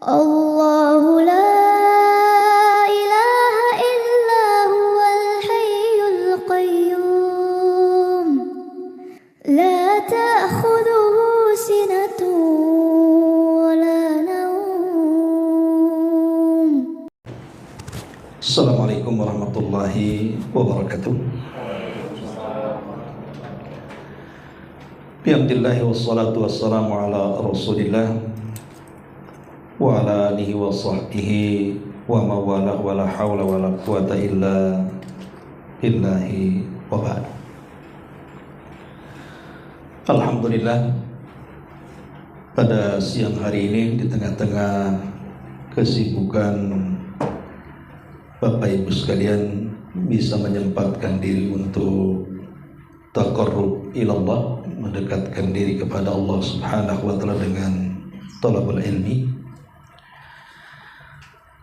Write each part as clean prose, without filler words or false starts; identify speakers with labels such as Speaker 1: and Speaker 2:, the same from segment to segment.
Speaker 1: الله لا إله إلا هو الحي القيوم لا تأخذه سنة ولا نوم.
Speaker 2: Assalamualaikum warahmatullahi wabarakatuh. Bihamdillahi wassalatu wassalamu ala rasulillah wa ala alihi wa sahbihi wa mawalah wa la hawla wa la quwata illa billahi wa ba'd. Alhamdulillah, pada siang hari ini di tengah-tengah kesibukan Bapak Ibu sekalian bisa menyempatkan diri untuk taqarrub ilallah, mendekatkan diri kepada Allah Subhanahu wa ta'ala dengan thalabul ilmi.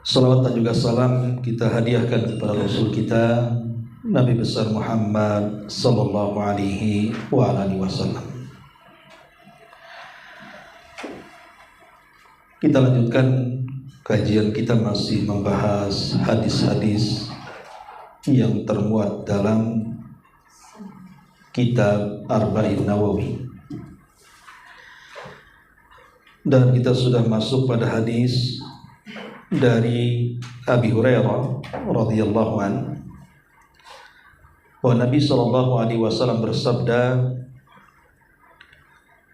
Speaker 2: Salawat dan juga salam kita hadiahkan kepada Rasul kita Nabi besar Muhammad sallallahu alaihi wa alihi wasallam. Kita lanjutkan kajian kita, masih membahas hadis-hadis yang termuat dalam kitab Arba'in Nawawi. Dan kita sudah masuk pada hadis dari Abi Hurairah radhiyallahu anhu, bahwa Nabi sallallahu alaihi wasallam bersabda,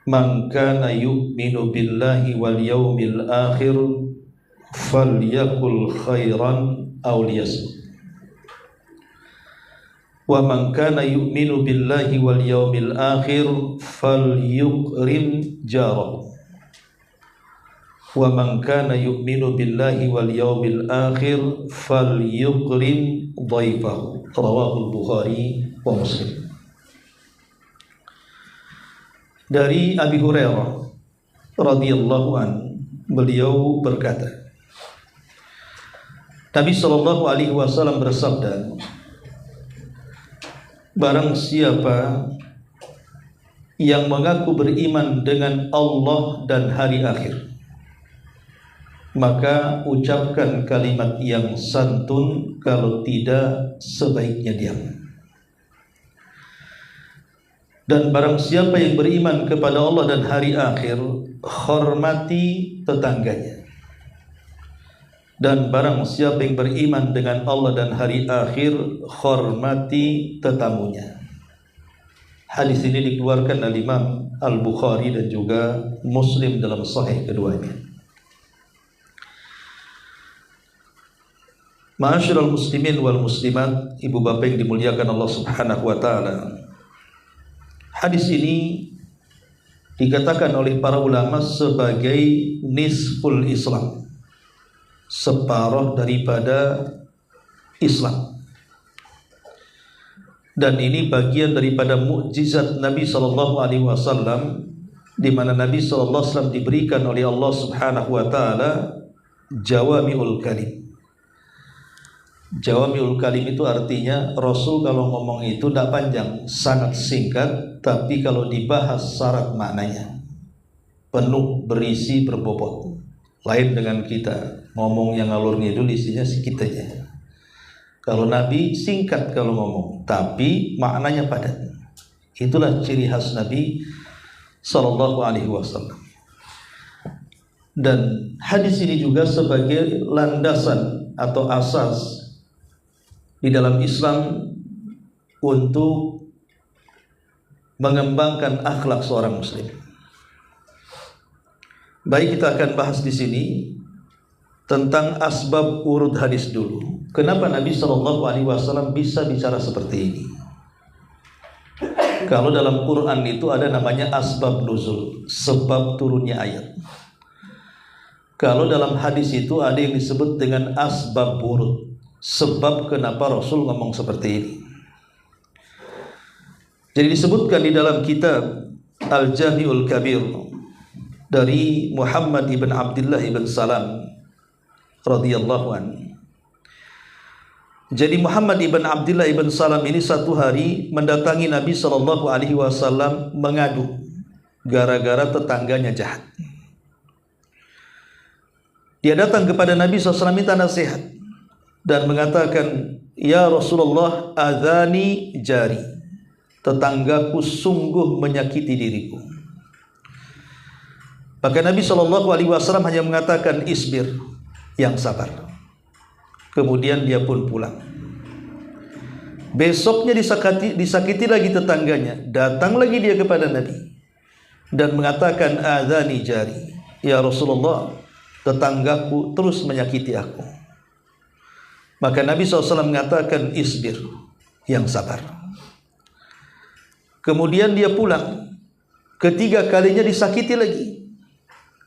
Speaker 2: "Man kana yu'minu billahi wal yawmil akhir falyakul khairan aw liyasmut. Wa man kana yu'minu billahi wal yawmil akhir falyukrim jarahu. Wa man kana yu'minu billahi wal yawmil akhir falyukrim dhaifahu." Rawahu Bukhari wa Muslim. Dari Abi Hurairah radhiyallahu anhu, beliau berkata, Nabi sallallahu alaihi wasallam bersabda, barang siapa yang mengaku beriman dengan Allah dan hari akhir, maka ucapkan kalimat yang santun, kalau tidak sebaiknya diam. Dan barang siapa yang beriman kepada Allah dan hari akhir, hormati tetangganya. Dan barang siapa yang beriman dengan Allah dan hari akhir, hormati tetamunya. Hadis ini dikeluarkan oleh Imam Al-Bukhari dan juga Muslim dalam sahih keduanya. Ma'asyiral muslimin wal muslimat, ibu bapak yang dimuliakan Allah Subhanahu wa ta'ala, hadis ini dikatakan oleh para ulama sebagai nisful Islam, separuh daripada Islam. Dan ini bagian daripada mukjizat Nabi sallallahu alaihi wasallam, di mana Nabi sallallahu alaihi wasallam diberikan oleh Allah Subhanahu wa taala jawami'ul kalim. Jawami'ul kalim itu artinya Rasul kalau ngomong itu tidak panjang, sangat singkat, tapi kalau dibahas syarat maknanya penuh, berisi, berbobot. Lain dengan kita ngomong yang ngalur ngidul, isinya sedikit aja. Kalau Nabi singkat kalau ngomong, tapi maknanya padat. Itulah ciri khas Nabi sallallahu alaihi wasallam. Dan hadis ini juga sebagai landasan atau asas di dalam Islam untuk mengembangkan akhlak seorang muslim. Baik, kita akan bahas di sini tentang asbab urud hadis dulu. Kenapa Nabi sallallahu alaihi wasallam bisa bicara seperti ini? Kalau dalam Quran itu ada namanya asbab nuzul, sebab turunnya ayat. Kalau dalam hadis itu ada yang disebut dengan asbab urud, sebab kenapa Rasul ngomong seperti ini. Jadi disebutkan di dalam kitab Al-Jami'ul Kabir dari Muhammad ibn Abdullah ibn Salam radhiyallahu anhu. Jadi Muhammad ibn Abdullah ibn Salam ini satu hari mendatangi Nabi sallallahu alaihi wasallam mengadu gara-gara tetangganya jahat. Dia datang kepada Nabi SAW minta nasihat dan mengatakan, ya Rasulullah, adzani jari, tetanggaku sungguh menyakiti diriku. Maka Nabi SAW hanya mengatakan, isbir, yang sabar. Kemudian dia pun pulang. Besoknya disakiti lagi tetangganya. Datang lagi dia kepada Nabi dan mengatakan, adzani jari, ya Rasulullah, tetanggaku terus menyakiti aku. Maka Nabi SAW mengatakan, isbir, yang sabar. Kemudian dia pulang. Ketiga kalinya disakiti lagi.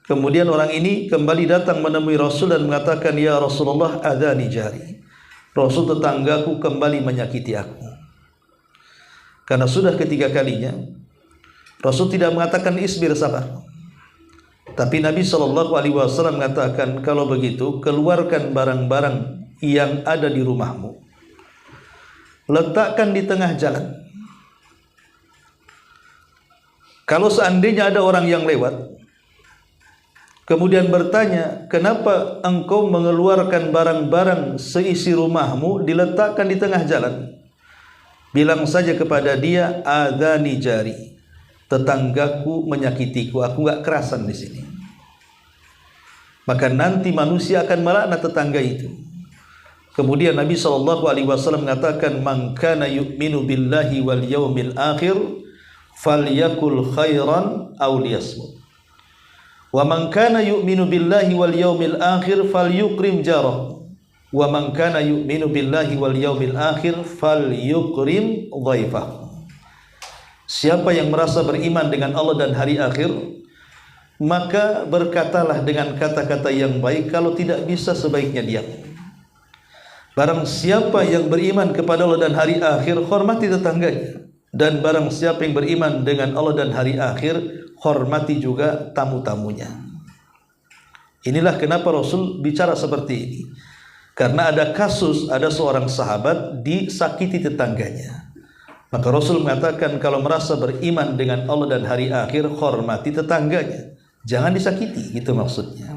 Speaker 2: Kemudian orang ini kembali datang menemui Rasul dan mengatakan, ya Rasulullah, adzani jari, Rasul, tetanggaku kembali menyakiti aku. Karena sudah ketiga kalinya, Rasul tidak mengatakan isbir, sabar. Tapi Nabi SAW mengatakan, kalau begitu keluarkan barang-barang yang ada di rumahmu, letakkan di tengah jalan. Kalau seandainya ada orang yang lewat kemudian bertanya, kenapa engkau mengeluarkan barang-barang seisi rumahmu diletakkan di tengah jalan? Bilang saja kepada dia, adzani jari, tetanggaku menyakitiku, aku gak kerasan di sini. Maka nanti manusia akan melaknat tetangga itu. Kemudian Nabi SAW mengatakan, man kana yu'minu billahi wal yaumil akhir falyakul khairan aw liyasmut. Wa man kana yu'minu billahi wal yaumil akhir falyukrim jarah. Wa man kana yu'minu billahi wal yaumil akhir falyukrim dhaifah. Siapa yang merasa beriman dengan Allah dan hari akhir, maka berkatalah dengan kata-kata yang baik, kalau tidak bisa sebaiknya diam. Barang siapa yang beriman kepada Allah dan hari akhir, hormati tetangganya. Dan barang siapa yang beriman dengan Allah dan hari akhir, hormati juga tamu-tamunya. Inilah kenapa Rasul bicara seperti ini. Karena ada kasus, ada seorang sahabat disakiti tetangganya. Maka Rasul mengatakan, kalau merasa beriman dengan Allah dan hari akhir, hormati tetangganya, jangan disakiti, gitu maksudnya.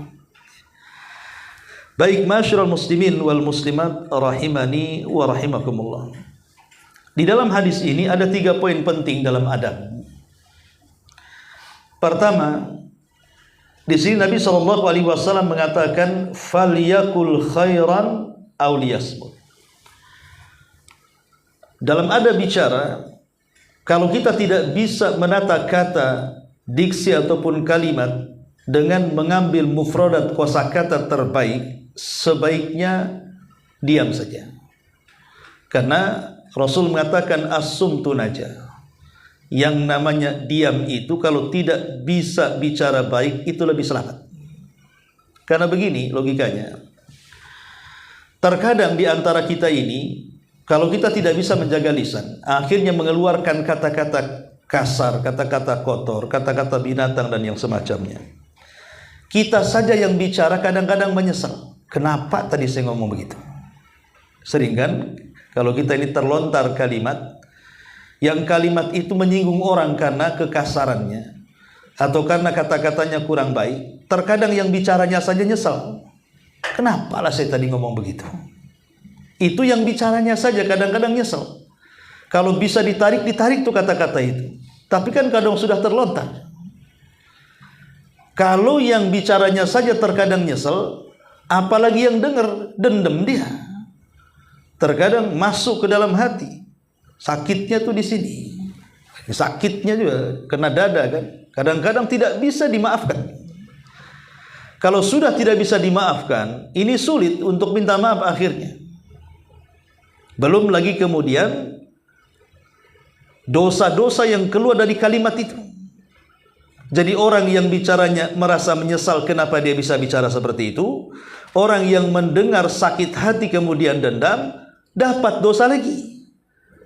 Speaker 2: Baik, masyarul muslimin wal muslimat rahimani wa rahimakumullah. Di dalam hadis ini ada 3 poin penting dalam adab. Pertama, di sini Nabi SAW mengatakan, falyakul khairan aw liyasmut. Dalam adab bicara, kalau kita tidak bisa menata kata, diksi ataupun kalimat dengan mengambil mufradat kosakata terbaik, sebaiknya diam saja. Karena Rasul mengatakan, as-sumtu najah. Yang namanya diam itu kalau tidak bisa bicara baik, itu lebih selamat. Karena begini logikanya. Terkadang di antara kita ini, kalau kita tidak bisa menjaga lisan, akhirnya mengeluarkan kata-kata kasar, kata-kata kotor, kata-kata binatang dan yang semacamnya. Kita saja yang bicara kadang-kadang menyesal. Kenapa tadi saya ngomong begitu? Sering kan? Kalau kita ini terlontar kalimat, yang kalimat itu menyinggung orang karena kekasarannya atau karena kata-katanya kurang baik, terkadang yang bicaranya saja nyesal. Kenapa lah saya tadi ngomong begitu? Itu yang bicaranya saja kadang-kadang nyesel. Kalau bisa ditarik tuh kata-kata itu. Tapi kan kadang sudah terlontar. Kalau yang bicaranya saja terkadang nyesel, apalagi yang dengar, dendam dia. Terkadang masuk ke dalam hati. Sakitnya tuh di sini. Sakitnya juga kena dada kan. Kadang-kadang tidak bisa dimaafkan. Kalau sudah tidak bisa dimaafkan, ini sulit untuk minta maaf akhirnya. Belum lagi kemudian dosa-dosa yang keluar dari kalimat itu. Jadi orang yang bicaranya merasa menyesal kenapa dia bisa bicara seperti itu. Orang yang mendengar sakit hati kemudian dendam, dapat dosa lagi.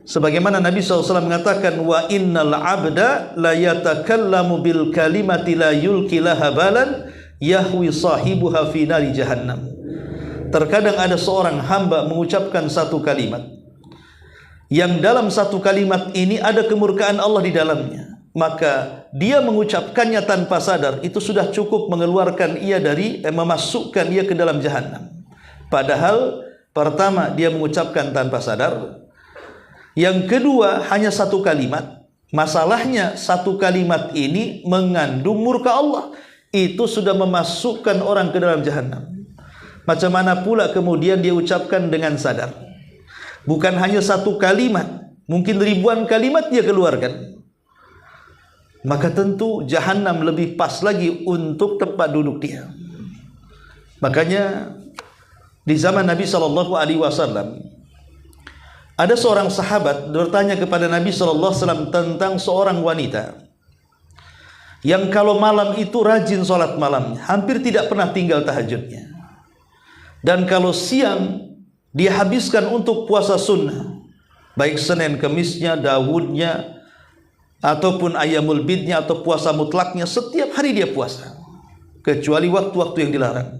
Speaker 2: Sebagaimana Nabi SAW mengatakan, wa innal abda la yatakallamu bil kalimati la yulki laha balan yahwi sahibuha fi nari jahannam. Terkadang ada seorang hamba mengucapkan satu kalimat yang dalam satu kalimat ini ada kemurkaan Allah di dalamnya. maka dia mengucapkannya tanpa sadar, itu sudah cukup mengeluarkan ia memasukkan ia ke dalam jahanam. Padahal pertama dia mengucapkan tanpa sadar, yang kedua hanya satu kalimat. Masalahnya satu kalimat ini mengandung murka Allah, itu sudah memasukkan orang ke dalam jahanam. Macam mana pula kemudian dia ucapkan dengan sadar? Bukan hanya satu kalimat, mungkin ribuan kalimat dia keluarkan. Maka tentu jahanam lebih pas lagi untuk tempat duduk dia. Makanya di zaman Nabi SAW ada seorang sahabat bertanya kepada Nabi SAW tentang seorang wanita yang kalau malam itu rajin sholat malam, hampir tidak pernah tinggal tahajudnya. Dan kalau siang dia habiskan untuk puasa sunnah, baik Senin Kemisnya, Dawudnya, ataupun Ayyamul Bidnya atau puasa mutlaknya, setiap hari dia puasa, kecuali waktu-waktu yang dilarang.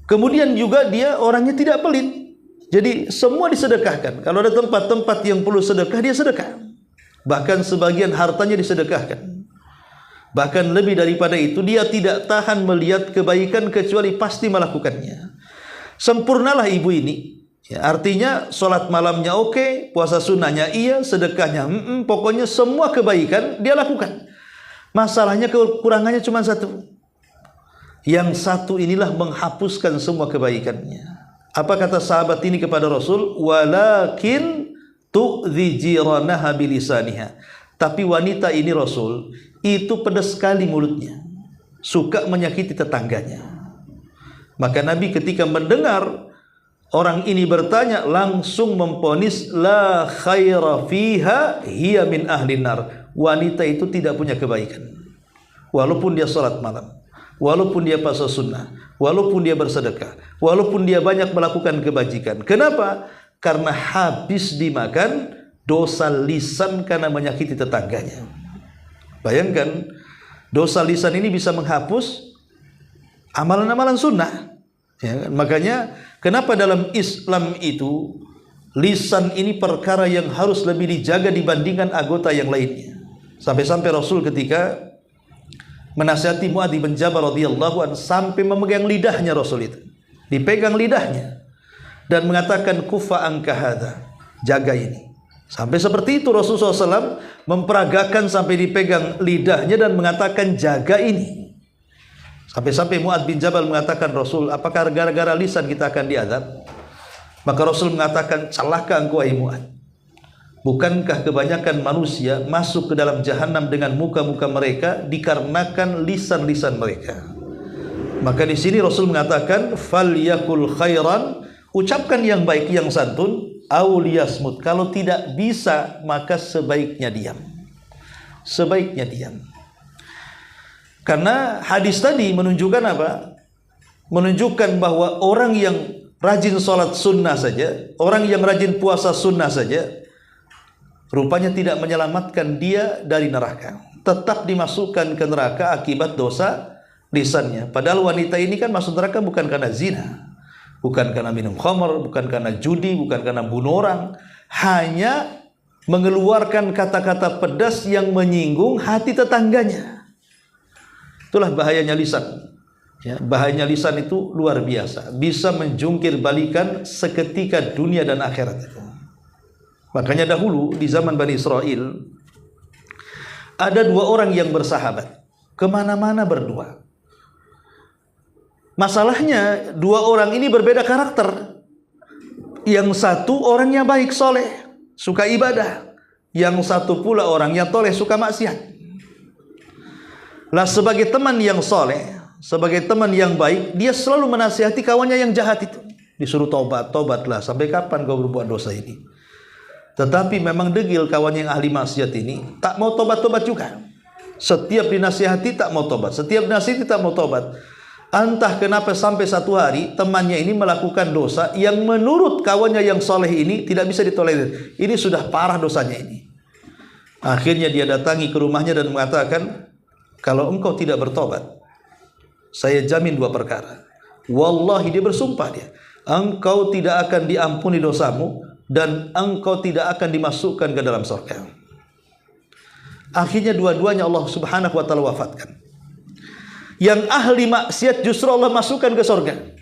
Speaker 2: Kemudian juga dia orangnya tidak pelit, jadi semua disedekahkan. Kalau ada tempat-tempat yang perlu sedekah, dia sedekah. Bahkan sebagian hartanya disedekahkan. Bahkan lebih daripada itu, dia tidak tahan melihat kebaikan kecuali pasti melakukannya. Sempurnalah ibu ini. Ya, artinya sholat malamnya oke, puasa sunnahnya iya, sedekahnya pokoknya semua kebaikan dia lakukan. Masalahnya kekurangannya cuma satu. Yang satu inilah menghapuskan semua kebaikannya. Apa kata sahabat ini kepada Rasul? Walakin tu'dhi jiranaha bilisaniha. Tapi wanita ini Rasul, itu pedas sekali mulutnya, suka menyakiti tetangganya. Maka Nabi ketika mendengar orang ini bertanya, langsung memvonis la khaira fiha hiya min ahlin nar. Wanita itu tidak punya kebaikan, walaupun dia salat malam, walaupun dia puasa sunnah, walaupun dia bersedekah, walaupun dia banyak melakukan kebajikan. Kenapa? Karena habis dimakan dosa lisan karena menyakiti tetangganya. Bayangkan, dosa lisan ini bisa menghapus amalan-amalan sunnah. Ya, makanya kenapa dalam Islam itu lisan ini perkara yang harus lebih dijaga dibandingkan anggota yang lainnya. Sampai-sampai Rasul ketika menasihati Mu'adz bin Jabal radhiyallahu anhu sampai memegang lidahnya Rasul itu. Dipegang lidahnya dan mengatakan kufa anka hadza, jaga ini. Sampai seperti itu Rasulullah SAW memperagakan sampai dipegang lidahnya dan mengatakan jaga ini. Sampai-sampai Mu'adz bin Jabal mengatakan, Rasul, apakah gara-gara lisan kita akan diazab? Maka Rasul mengatakan, celaka engkau wahai Mu'adz. Bukankah kebanyakan manusia masuk ke dalam jahanam dengan muka-muka mereka dikarenakan lisan-lisan mereka? Maka di sini Rasul mengatakan, falyakul khairan, ucapkan yang baik, yang santun, auliyasmut. Kalau tidak bisa, maka sebaiknya diam. Sebaiknya diam. Karena hadis tadi menunjukkan apa? Menunjukkan bahwa orang yang rajin sholat sunnah saja, orang yang rajin puasa sunnah saja, rupanya tidak menyelamatkan dia dari neraka. Tetap dimasukkan ke neraka akibat dosa lisannya. Padahal wanita ini kan masuk neraka bukan karena zina, bukan karena minum khamr, bukan karena judi, bukan karena bunuh orang, hanya mengeluarkan kata-kata pedas yang menyinggung hati tetangganya. Itulah bahayanya lisan. Ya, bahayanya lisan itu luar biasa, bisa menjungkir balikan seketika dunia dan akhirat. Makanya dahulu di zaman Bani Israel ada dua orang yang bersahabat, kemana-mana berdua. Masalahnya dua orang ini berbeda karakter. Yang satu orangnya baik, soleh, suka ibadah. Yang satu pula orangnya toleh, suka maksiat. Lah sebagai teman yang soleh, sebagai teman yang baik, dia selalu menasihati kawannya yang jahat itu. Disuruh tobat, tobatlah, sampai kapan kau berbuat dosa ini? Tetapi memang degil kawan yang ahli maksiat ini, tak mau tobat-tobat juga. Setiap dinasihati tak mau tobat, setiap dinasihati tak mau tobat. Entah kenapa sampai satu hari temannya ini melakukan dosa yang menurut kawannya yang soleh ini tidak bisa ditolerir. Ini sudah parah dosanya ini. Akhirnya dia datangi ke rumahnya dan mengatakan, kalau engkau tidak bertobat, saya jamin dua perkara. Wallahi, dia bersumpah dia, engkau tidak akan diampuni dosamu dan engkau tidak akan dimasukkan ke dalam surga. Akhirnya dua-duanya Allah Subhanahu wa taala wafatkan. Yang ahli maksiat justru Allah masukkan ke surga.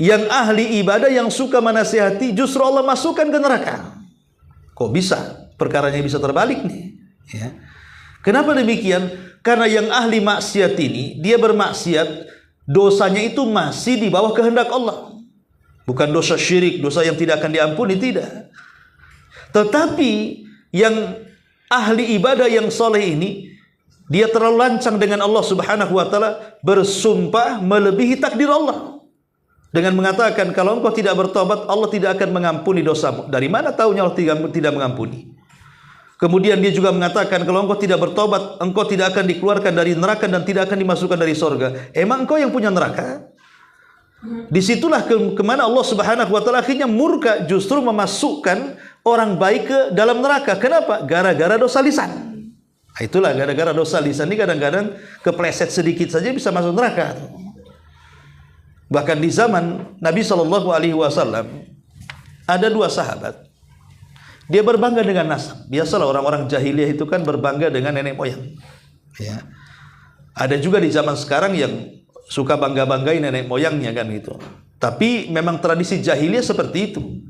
Speaker 2: Yang ahli ibadah yang suka menasihati justru Allah masukkan ke neraka. Kok bisa? Perkaranya bisa terbalik nih. Ya. Kenapa demikian? Karena yang ahli maksiat ini, dia bermaksiat, dosanya itu masih di bawah kehendak Allah. Bukan dosa syirik, dosa yang tidak akan diampuni, tidak. Tetapi yang ahli ibadah yang soleh ini, dia terlalu lancang dengan Allah Subhanahu wa taala, bersumpah melebihi takdir Allah dengan mengatakan, kalau engkau tidak bertobat, Allah tidak akan mengampuni dosamu. Dari mana tahunya Allah tidak mengampuni? Kemudian dia juga mengatakan, kalau engkau tidak bertobat, engkau tidak akan dikeluarkan dari neraka dan tidak akan dimasukkan dari surga. Emang engkau yang punya neraka? Disitulah kemana Allah Subhanahu wa taala akhirnya murka, justru memasukkan orang baik ke dalam neraka. Kenapa? Gara-gara dosa lisan. Nah, itulah gara-gara dosa lisan ini kadang-kadang kepleset sedikit saja bisa masuk neraka. Bahkan di zaman Nabi SAW ada dua sahabat. Dia berbangga dengan nasab. Biasalah orang-orang jahiliyah itu kan berbangga dengan nenek moyang. Ya. Ada juga di zaman sekarang yang suka bangga-banggain nenek moyangnya kan gitu. Tapi memang tradisi jahiliyah seperti itu.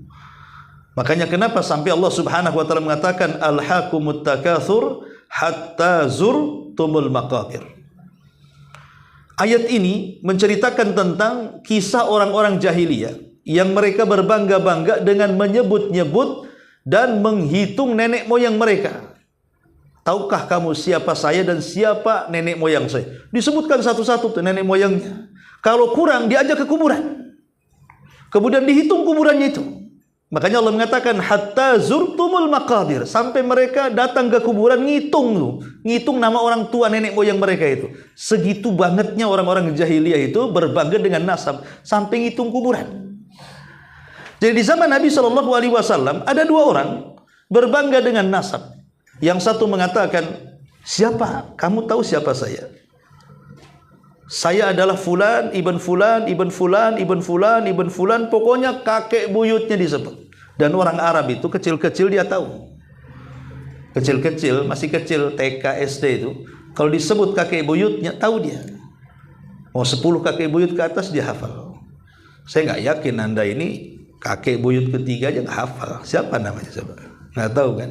Speaker 2: Makanya kenapa sampai Allah Subhanahu wa taala mengatakan alhaqumut takatsur hatta zurtumul maqabir. Ayat ini menceritakan tentang kisah orang-orang jahiliyah yang mereka berbangga-bangga dengan menyebut-nyebut dan menghitung nenek moyang mereka. Tahukah kamu siapa saya dan siapa nenek moyang saya? Disebutkan satu-satu tuh nenek moyangnya. Kalau kurang diajak ke kuburan. Kemudian dihitung kuburannya itu. Makanya Allah mengatakan hatta zurtumul maqabir, sampai mereka datang ke kuburan ngitung nama orang tua nenek moyang mereka itu. Segitu bangetnya orang-orang jahiliyah itu berbangga dengan nasab sampai ngitung kuburan. Jadi di zaman Nabi SAW ada dua orang berbangga dengan nasab. Yang satu mengatakan, siapa? Kamu tahu siapa saya? Saya adalah fulan, ibn fulan, ibn fulan, ibn fulan, ibn fulan. Pokoknya kakek buyutnya disebut. Dan orang Arab itu kecil-kecil dia tahu. Kecil-kecil, masih kecil, TK, SD itu. Kalau disebut kakek buyutnya, tahu dia. Mau 10 kakek buyut ke atas dia hafal. Saya nggak yakin Anda ini kakek buyut ketiga aja nggak hafal. Siapa namanya? Coba. Nggak tahu kan?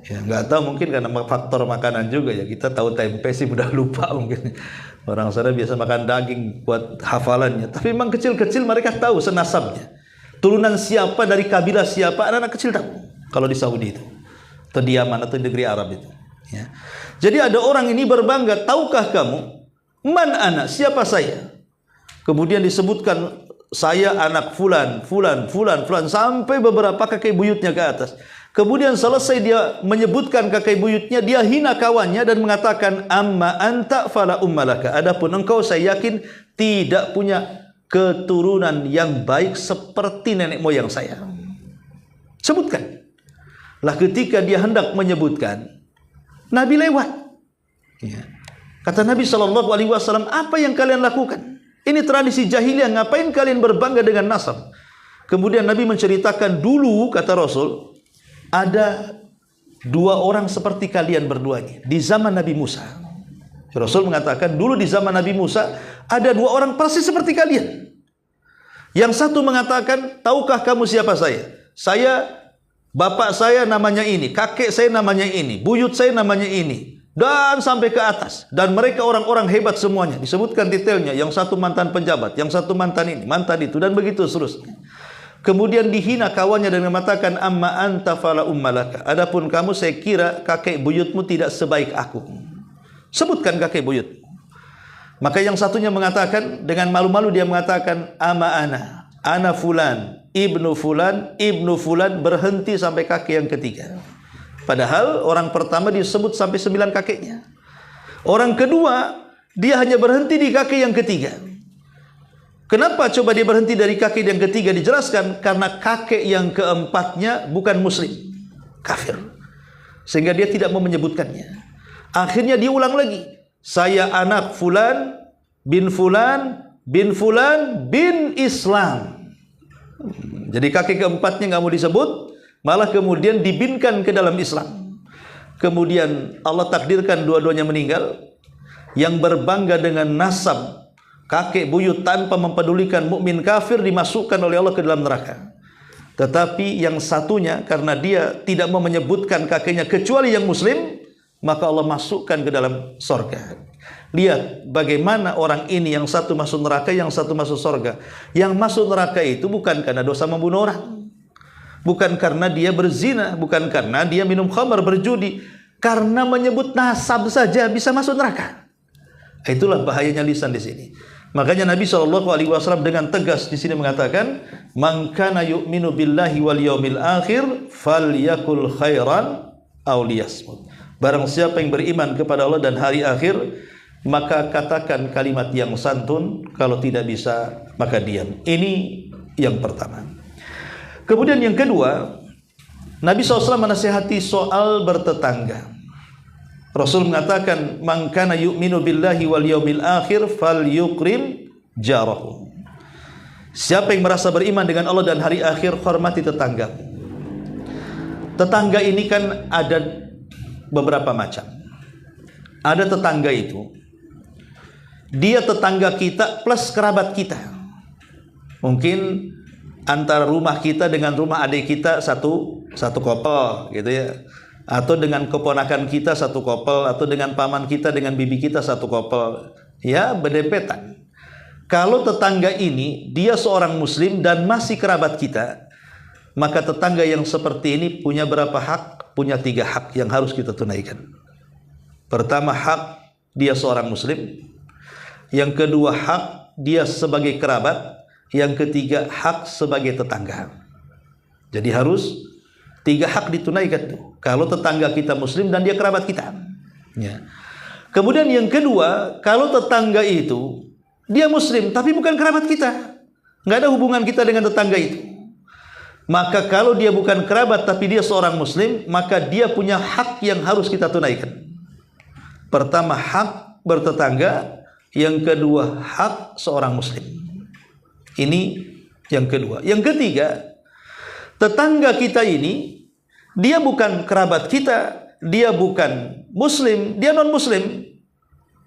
Speaker 2: Ya, nggak tahu, mungkin karena faktor makanan juga ya. Kita tahu tempe sih udah lupa mungkin. Orang sana biasa makan daging buat hafalannya. Tapi memang kecil-kecil mereka tahu senasabnya. Turunan siapa dari kabilah siapa, anak-anak kecil tahu. Kalau di Saudi itu, atau di Yaman atau di negeri Arab itu. Ya. Jadi ada orang ini berbangga, tahukah kamu man anak, siapa saya? Kemudian disebutkan saya anak fulan, fulan, fulan, fulan, sampai beberapa kakek buyutnya ke atas. Kemudian selesai dia menyebutkan kakek buyutnya, dia hina kawannya dan mengatakan amma anta fala ummalaka. Adapun engkau saya yakin tidak punya keturunan yang baik seperti nenek moyang saya. Sebutkan. Lah ketika dia hendak menyebutkan, Nabi lewat. Ya. Kata Nabi SAW, apa yang kalian lakukan? Ini tradisi jahiliyah, ngapain kalian berbangga dengan nasab? Kemudian Nabi menceritakan dulu, kata Rasul, ada dua orang seperti kalian berdua ini di zaman Nabi Musa. Rasul mengatakan dulu di zaman Nabi Musa ada dua orang persis seperti kalian. Yang satu mengatakan, tahukah kamu siapa saya? Saya, bapak saya namanya ini, kakek saya namanya ini, buyut saya namanya ini, dan sampai ke atas. Dan mereka orang-orang hebat semuanya. Disebutkan detailnya. Yang satu mantan penjabat, yang satu mantan ini, mantan itu, dan begitu seterusnya. Kemudian dihina kawannya dan mengatakan amma anta fala ummalaka. Adapun kamu saya kira kakek buyutmu tidak sebaik aku. Sebutkan kakek buyut. Maka yang satunya mengatakan dengan malu-malu dia mengatakan ama ana fulan, ibnu fulan, berhenti sampai kakek yang ketiga. Padahal orang pertama disebut sampai 9 kakeknya. Orang kedua dia hanya berhenti di kakek yang ketiga. Kenapa coba dia berhenti dari kakek yang ketiga? Dijelaskan karena kakek yang keempatnya bukan muslim, kafir, sehingga dia tidak mau menyebutkannya. Akhirnya dia ulang lagi, saya anak fulan bin fulan bin fulan bin Islam. Jadi kakek keempatnya nggak mau disebut, malah kemudian dibinkan ke dalam Islam. kemudian Allah takdirkan dua-duanya meninggal, yang berbangga dengan nasab kakek buyut tanpa mempedulikan mukmin kafir dimasukkan oleh Allah ke dalam neraka. Tetapi yang satunya karena dia tidak mau menyebutkan kakeknya kecuali yang muslim, maka Allah masukkan ke dalam sorga. Lihat bagaimana orang ini, yang satu masuk neraka, yang satu masuk sorga. Yang masuk neraka itu bukan karena dosa membunuh orang, bukan karena dia berzina, bukan karena dia minum khamar, berjudi, karena menyebut nasab saja bisa masuk neraka. Itulah bahayanya lisan di sini. Makanya Nabi SAW dengan tegas di sini mengatakan, "Man kana yu'minu billahi wal yaumil akhir falyakul khairan aw liyasmut." Barang siapa yang beriman kepada Allah dan hari akhir, maka katakan kalimat yang santun, kalau tidak bisa maka diam. Ini yang pertama. Kemudian yang kedua, Nabi SAW menasihati soal bertetangga. Rasul mengatakan, "Man kana yu'minu billahi wal yaumil akhir falyukrim jarahu." Siapa yang merasa beriman dengan Allah dan hari akhir, hormati tetangga. Tetangga ini kan ada beberapa macam. Ada tetangga itu, dia tetangga kita plus kerabat kita. Mungkin antara rumah kita dengan rumah adik kita satu kopel gitu ya, atau dengan keponakan kita satu kopel, atau dengan paman kita dengan bibi kita satu kopel, ya berdempetan. Kalau tetangga ini dia seorang muslim dan masih kerabat kita, maka tetangga yang seperti ini punya berapa hak? Punya 3 hak yang harus kita tunaikan. Pertama, hak dia seorang muslim. Yang kedua, hak dia sebagai kerabat. Yang ketiga, hak sebagai tetangga. Jadi harus 3 hak ditunaikan tuh. Kalau tetangga kita muslim dan dia kerabat kita. Ya. Kemudian yang kedua, kalau tetangga itu dia muslim tapi bukan kerabat kita, nggak ada hubungan kita dengan tetangga itu, maka kalau dia bukan kerabat tapi dia seorang muslim, maka dia punya hak yang harus kita tunaikan. Pertama, hak bertetangga. Yang kedua, hak seorang muslim. Ini yang kedua. Yang ketiga, tetangga kita ini dia bukan kerabat kita, dia bukan muslim, dia non muslim.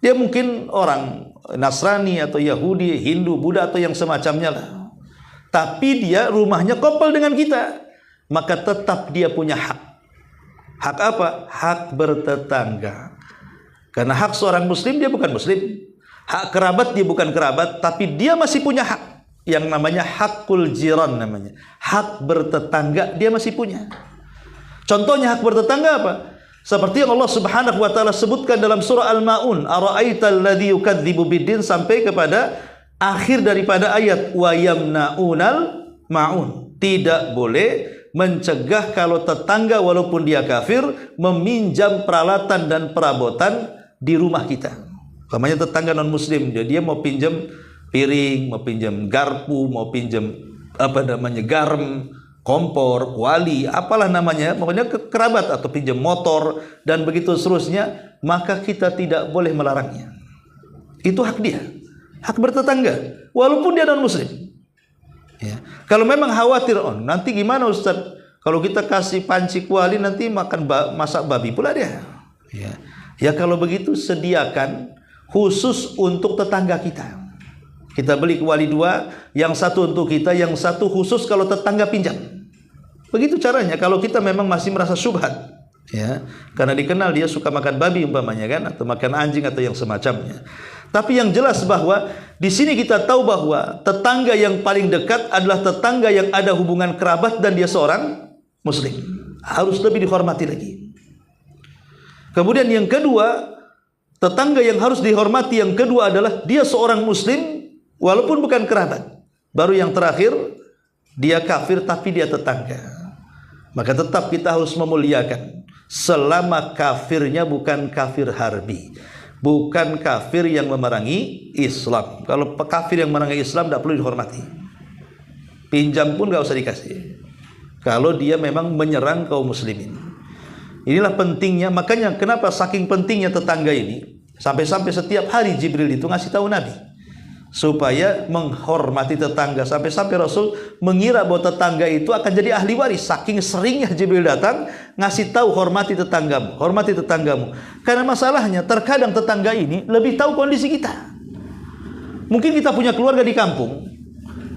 Speaker 2: Dia mungkin orang Nasrani atau Yahudi, Hindu, Buddha atau yang semacamnya lah. Tapi dia rumahnya kopel dengan kita, maka tetap dia punya hak. Hak apa? Hak bertetangga. Karena hak seorang muslim dia bukan muslim. Hak kerabat dia bukan kerabat, tapi dia masih punya hak yang namanya hakul jiran namanya. Hak bertetangga dia masih punya. Contohnya hak bertetangga apa? Seperti yang Allah Subhanahu wa taala sebutkan dalam surah Al-Maun, "Ara'aital ladzi yukadzibu biddin", sampai kepada akhir daripada ayat, "wa yamna'unal ma'un". Tidak boleh mencegah kalau tetangga walaupun dia kafir meminjam peralatan dan perabotan di rumah kita. Namanya tetangga non muslim, dia mau pinjam piring, mau pinjam garpu, mau pinjam garam, kompor, kuali, apalah namanya, pokoknya kerabat, atau pinjam motor dan begitu seterusnya, maka kita tidak boleh melarangnya. Itu hak dia, hak bertetangga walaupun dia non muslim. Ya. Kalau memang khawatir, nanti gimana Ustaz kalau kita kasih panci kuali nanti makan masak babi pula dia. Ya kalau begitu sediakan khusus untuk tetangga kita. Kita beli kuali 2, yang satu untuk kita, yang satu khusus kalau tetangga pinjam. Begitu caranya kalau kita memang masih merasa syubhat, ya, karena dikenal dia suka makan babi umpamanya kan, atau makan anjing atau yang semacamnya. Tapi yang jelas bahwa di sini kita tahu bahwa tetangga yang paling dekat adalah tetangga yang ada hubungan kerabat dan dia seorang muslim. Harus lebih dihormati lagi. Kemudian yang kedua, tetangga yang harus dihormati yang kedua adalah dia seorang muslim walaupun bukan kerabat. Baru yang terakhir, dia kafir tapi dia tetangga. Maka tetap kita harus memuliakan selama kafirnya bukan kafir harbi, bukan kafir yang memerangi Islam. Kalau kafir yang memerangi Islam tidak perlu dihormati. Pinjam pun nggak usah dikasih. Kalau dia memang menyerang kaum muslimin. Inilah pentingnya, makanya kenapa saking pentingnya tetangga ini, sampai-sampai setiap hari Jibril itu ngasih tahu Nabi. supaya menghormati tetangga. Sampai-sampai Rasul mengira bahwa tetangga itu akan jadi ahli waris. Saking seringnya Jibril datang ngasih tahu hormati tetanggamu, hormati tetanggamu. Karena masalahnya terkadang tetangga ini lebih tahu kondisi kita. Mungkin kita punya keluarga di kampung,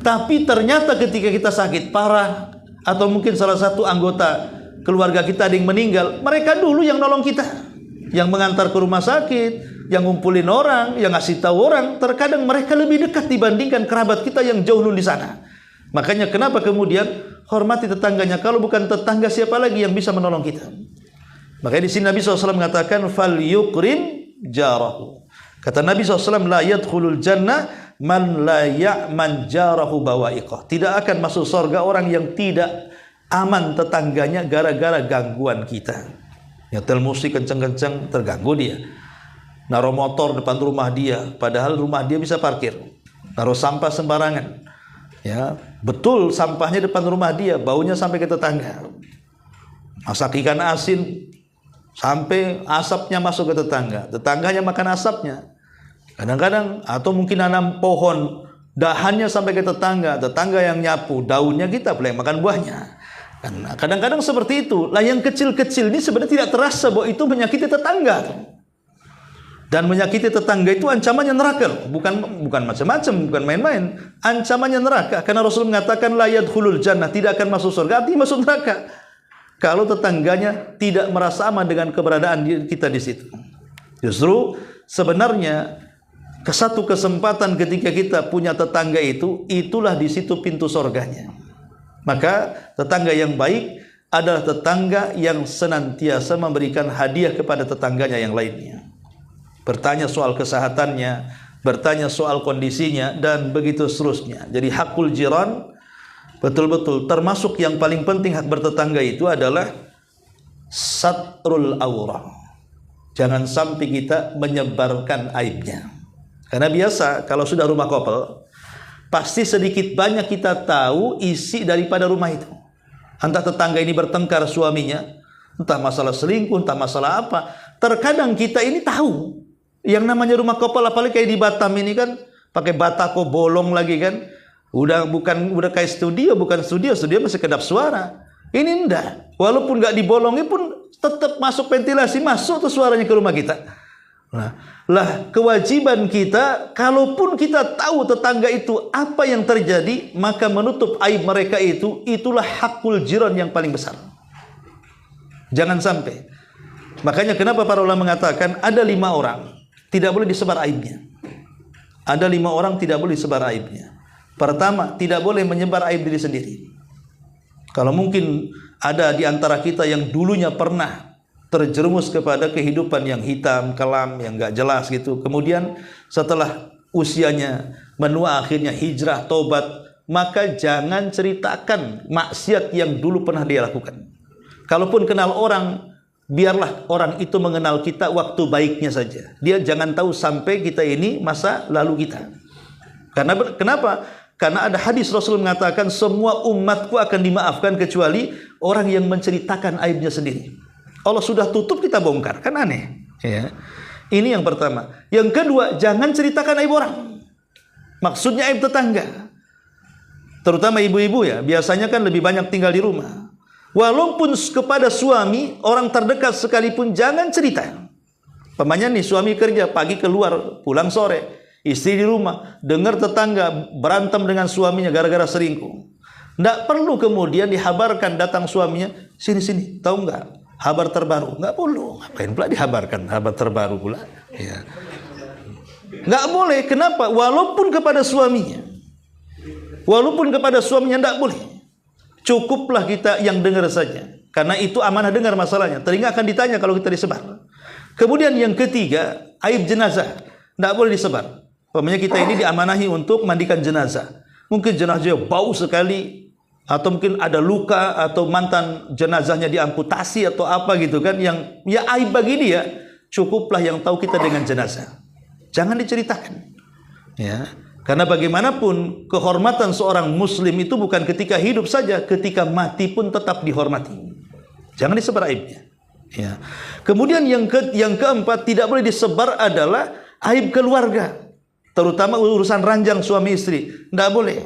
Speaker 2: tapi ternyata ketika kita sakit parah, atau mungkin salah satu anggota keluarga kita ada yang meninggal, mereka dulu yang nolong kita, yang mengantar ke rumah sakit, yang ngumpulin orang, yang ngasih tahu orang. Terkadang mereka lebih dekat dibandingkan kerabat kita yang jauh dulu di sana. Makanya kenapa kemudian hormati tetangganya. Kalau bukan tetangga, siapa lagi yang bisa menolong kita? Makanya di sini Nabi SAW mengatakan fal yukrim jarahu. Kata Nabi SAW, la yadkhulul jannah man la ya'man jarahu bawa'iqah. Tidak akan masuk surga orang yang tidak aman tetangganya gara-gara gangguan kita. Nyetel musik kenceng-kenceng, terganggu dia. Naruh motor depan rumah dia, padahal rumah dia bisa parkir. Naruh sampah sembarangan. Ya, betul sampahnya depan rumah dia, baunya sampai ke tetangga. Masak ikan asin sampai asapnya masuk ke tetangga. Tetangganya makan asapnya. Kadang-kadang atau mungkin nanam pohon, dahannya sampai ke tetangga. Tetangga yang nyapu, daunnya kita pula yang makan buahnya. Kadang-kadang seperti itu. Lah yang kecil-kecil ini sebenarnya tidak terasa bahwa itu menyakiti tetangga. Dan menyakiti tetangga itu ancamannya neraka. Bukan macam-macam, bukan main-main. Ancamannya neraka. Karena Rasul mengatakan la yadkhulul jannah, tidak akan masuk surga, artinya masuk neraka. Kalau tetangganya tidak merasa aman dengan keberadaan kita di situ. Justru sebenarnya satu kesempatan ketika kita punya tetangga itu, itulah di situ pintu surganya. Maka tetangga yang baik adalah tetangga yang senantiasa memberikan hadiah kepada tetangganya yang lainnya. Bertanya soal kesehatannya, bertanya soal kondisinya, dan begitu seterusnya. Jadi hakul jiran betul-betul termasuk yang paling penting hak bertetangga itu adalah satrul aurah. Jangan sampai kita menyebarkan aibnya. Karena biasa kalau sudah rumah couple, pasti sedikit banyak kita tahu isi daripada rumah itu. Entah tetangga ini bertengkar suaminya, entah masalah selingkuh, entah masalah apa. Terkadang kita ini tahu. Yang namanya rumah couple, apalagi kayak di Batam ini kan, pakai batako bolong lagi kan. Udah kayak studio, bukan studio masih kedap suara. Ini enggak. Walaupun enggak dibolongi pun tetap masuk ventilasi, masuk tuh suaranya ke rumah kita. Lah kewajiban kita, kalaupun kita tahu tetangga itu apa yang terjadi, maka menutup aib mereka itu, itulah hakul jiran yang paling besar. Jangan sampai. Makanya kenapa para ulama mengatakan ada 5 orang tidak boleh disebar aibnya. Ada 5 orang tidak boleh disebar aibnya. Pertama, tidak boleh menyebar aib diri sendiri. Kalau mungkin ada di antara kita yang dulunya pernah terjerumus kepada kehidupan yang hitam, kelam, yang gak jelas gitu. Kemudian setelah usianya menua, akhirnya hijrah, tobat, maka jangan ceritakan maksiat yang dulu pernah dia lakukan. Kalaupun kenal orang, biarlah orang itu mengenal kita waktu baiknya saja. Dia jangan tahu sampai kita ini masa lalu kita. Kenapa? Karena ada hadis Rasul mengatakan semua umatku akan dimaafkan kecuali orang yang menceritakan aibnya sendiri. Allah sudah tutup, kita bongkar, kan aneh. Ya. Ini yang pertama. Yang kedua, jangan ceritakan aib orang. Maksudnya aib tetangga. Terutama ibu-ibu ya, biasanya kan lebih banyak tinggal di rumah. Walaupun kepada suami, orang terdekat sekalipun jangan cerita. Pamannya nih, suami kerja, pagi keluar, pulang sore. Istri di rumah, dengar tetangga berantem dengan suaminya gara-gara selingkuh. Tidak perlu kemudian dihabarkan datang suaminya, sini, tahu nggak? Kabar terbaru, nggak perlu. Ngapain pula dihabarkan kabar terbaru pula? Ya. Nggak boleh. Kenapa? Walaupun kepada suaminya nggak boleh. Cukuplah kita yang dengar saja. Karena itu amanah dengar masalahnya. Telinga akan ditanya kalau kita disebar. Kemudian yang ketiga, aib jenazah nggak boleh disebar. Pokoknya kita ini diamanahi untuk mandikan jenazah. Mungkin jenazahnya bau sekali, atau mungkin ada luka, atau mantan jenazahnya diamputasi atau apa gitu kan, yang ya aib bagi dia. Cukuplah yang tahu kita dengan jenazah, jangan diceritakan ya. Karena bagaimanapun kehormatan seorang muslim itu bukan ketika hidup saja, ketika mati pun tetap dihormati. Jangan disebar aibnya ya. Kemudian yang keempat tidak boleh disebar adalah aib keluarga. terutama urusan ranjang suami istri. Nggak boleh.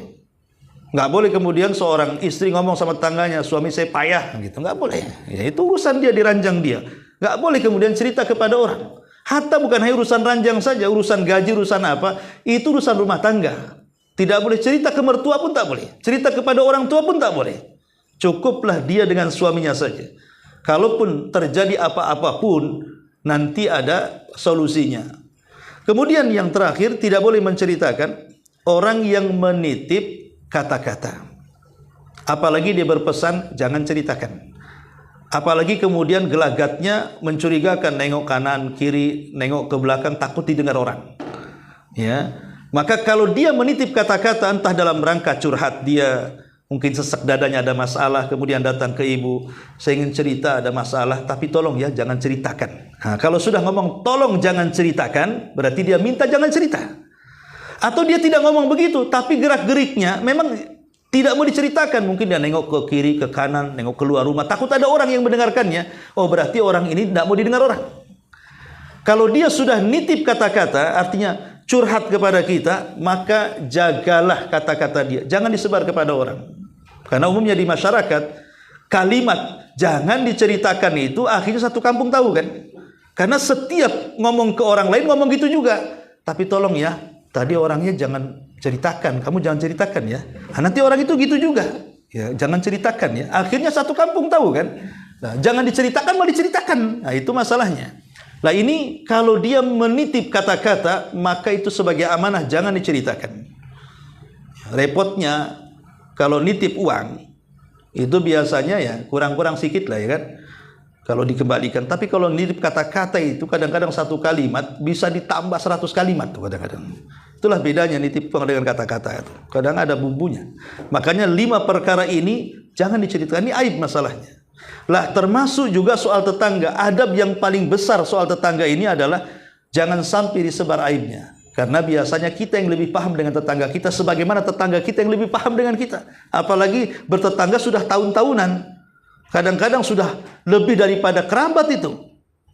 Speaker 2: Nggak boleh kemudian seorang istri ngomong sama tetangganya, suami saya payah gitu. Nggak boleh. Ya, itu urusan dia, di ranjang dia. Nggak boleh kemudian cerita kepada orang. Hatta bukan hanya urusan ranjang saja, urusan gaji, urusan apa, itu urusan rumah tangga. Tidak boleh cerita ke mertua pun tak boleh. Cerita kepada orang tua pun tak boleh. Cukuplah dia dengan suaminya saja. Kalaupun terjadi apa-apa pun, nanti ada solusinya. Kemudian yang terakhir, tidak boleh menceritakan orang yang menitip kata-kata. Apalagi dia berpesan, jangan ceritakan. Apalagi kemudian gelagatnya mencurigakan, nengok kanan, kiri, nengok ke belakang, takut didengar orang. Ya, maka kalau dia menitip kata-kata, entah dalam rangka curhat, dia mungkin sesak dadanya ada masalah, kemudian datang ke ibu, saya ingin cerita ada masalah, tapi tolong ya jangan ceritakan. Nah, kalau sudah ngomong tolong jangan ceritakan, berarti dia minta jangan cerita. Atau dia tidak ngomong begitu, tapi gerak-geriknya memang tidak mau diceritakan. Mungkin dia nengok ke kiri, ke kanan, nengok keluar rumah, takut ada orang yang mendengarkannya. Oh, berarti orang ini tidak mau didengar orang. Kalau dia sudah nitip kata-kata, artinya curhat kepada kita, maka jagalah kata-kata dia. Jangan disebar kepada orang. Karena umumnya di masyarakat, kalimat jangan diceritakan itu akhirnya satu kampung tahu kan. Karena setiap ngomong ke orang lain ngomong gitu juga. Tapi tolong ya, tadi orangnya jangan ceritakan, kamu jangan ceritakan ya. Nah, nanti orang itu gitu juga. Ya, jangan ceritakan ya. Akhirnya satu kampung tahu kan. Nah, jangan diceritakan malah diceritakan. Nah, itu masalahnya. Nah, ini kalau dia menitip kata-kata, maka itu sebagai amanah, jangan diceritakan. Repotnya kalau nitip uang itu biasanya ya kurang-kurang sedikit lah ya kan. Kalau dikembalikan. Tapi kalau nitip kata-kata itu kadang-kadang satu kalimat bisa ditambah 100 kalimat tuh kadang-kadang. Itulah bedanya nitip uang dengan kata-kata itu. Kadang ada bumbunya. Makanya 5 perkara ini jangan diceritakan. Ini aib masalahnya. Lah termasuk juga soal tetangga. Adab yang paling besar soal tetangga ini adalah jangan sampai disebar aibnya. Karena biasanya kita yang lebih paham dengan tetangga kita, sebagaimana tetangga kita yang lebih paham dengan kita. Apalagi bertetangga sudah tahun-tahunan. Kadang-kadang sudah lebih daripada kerabat itu.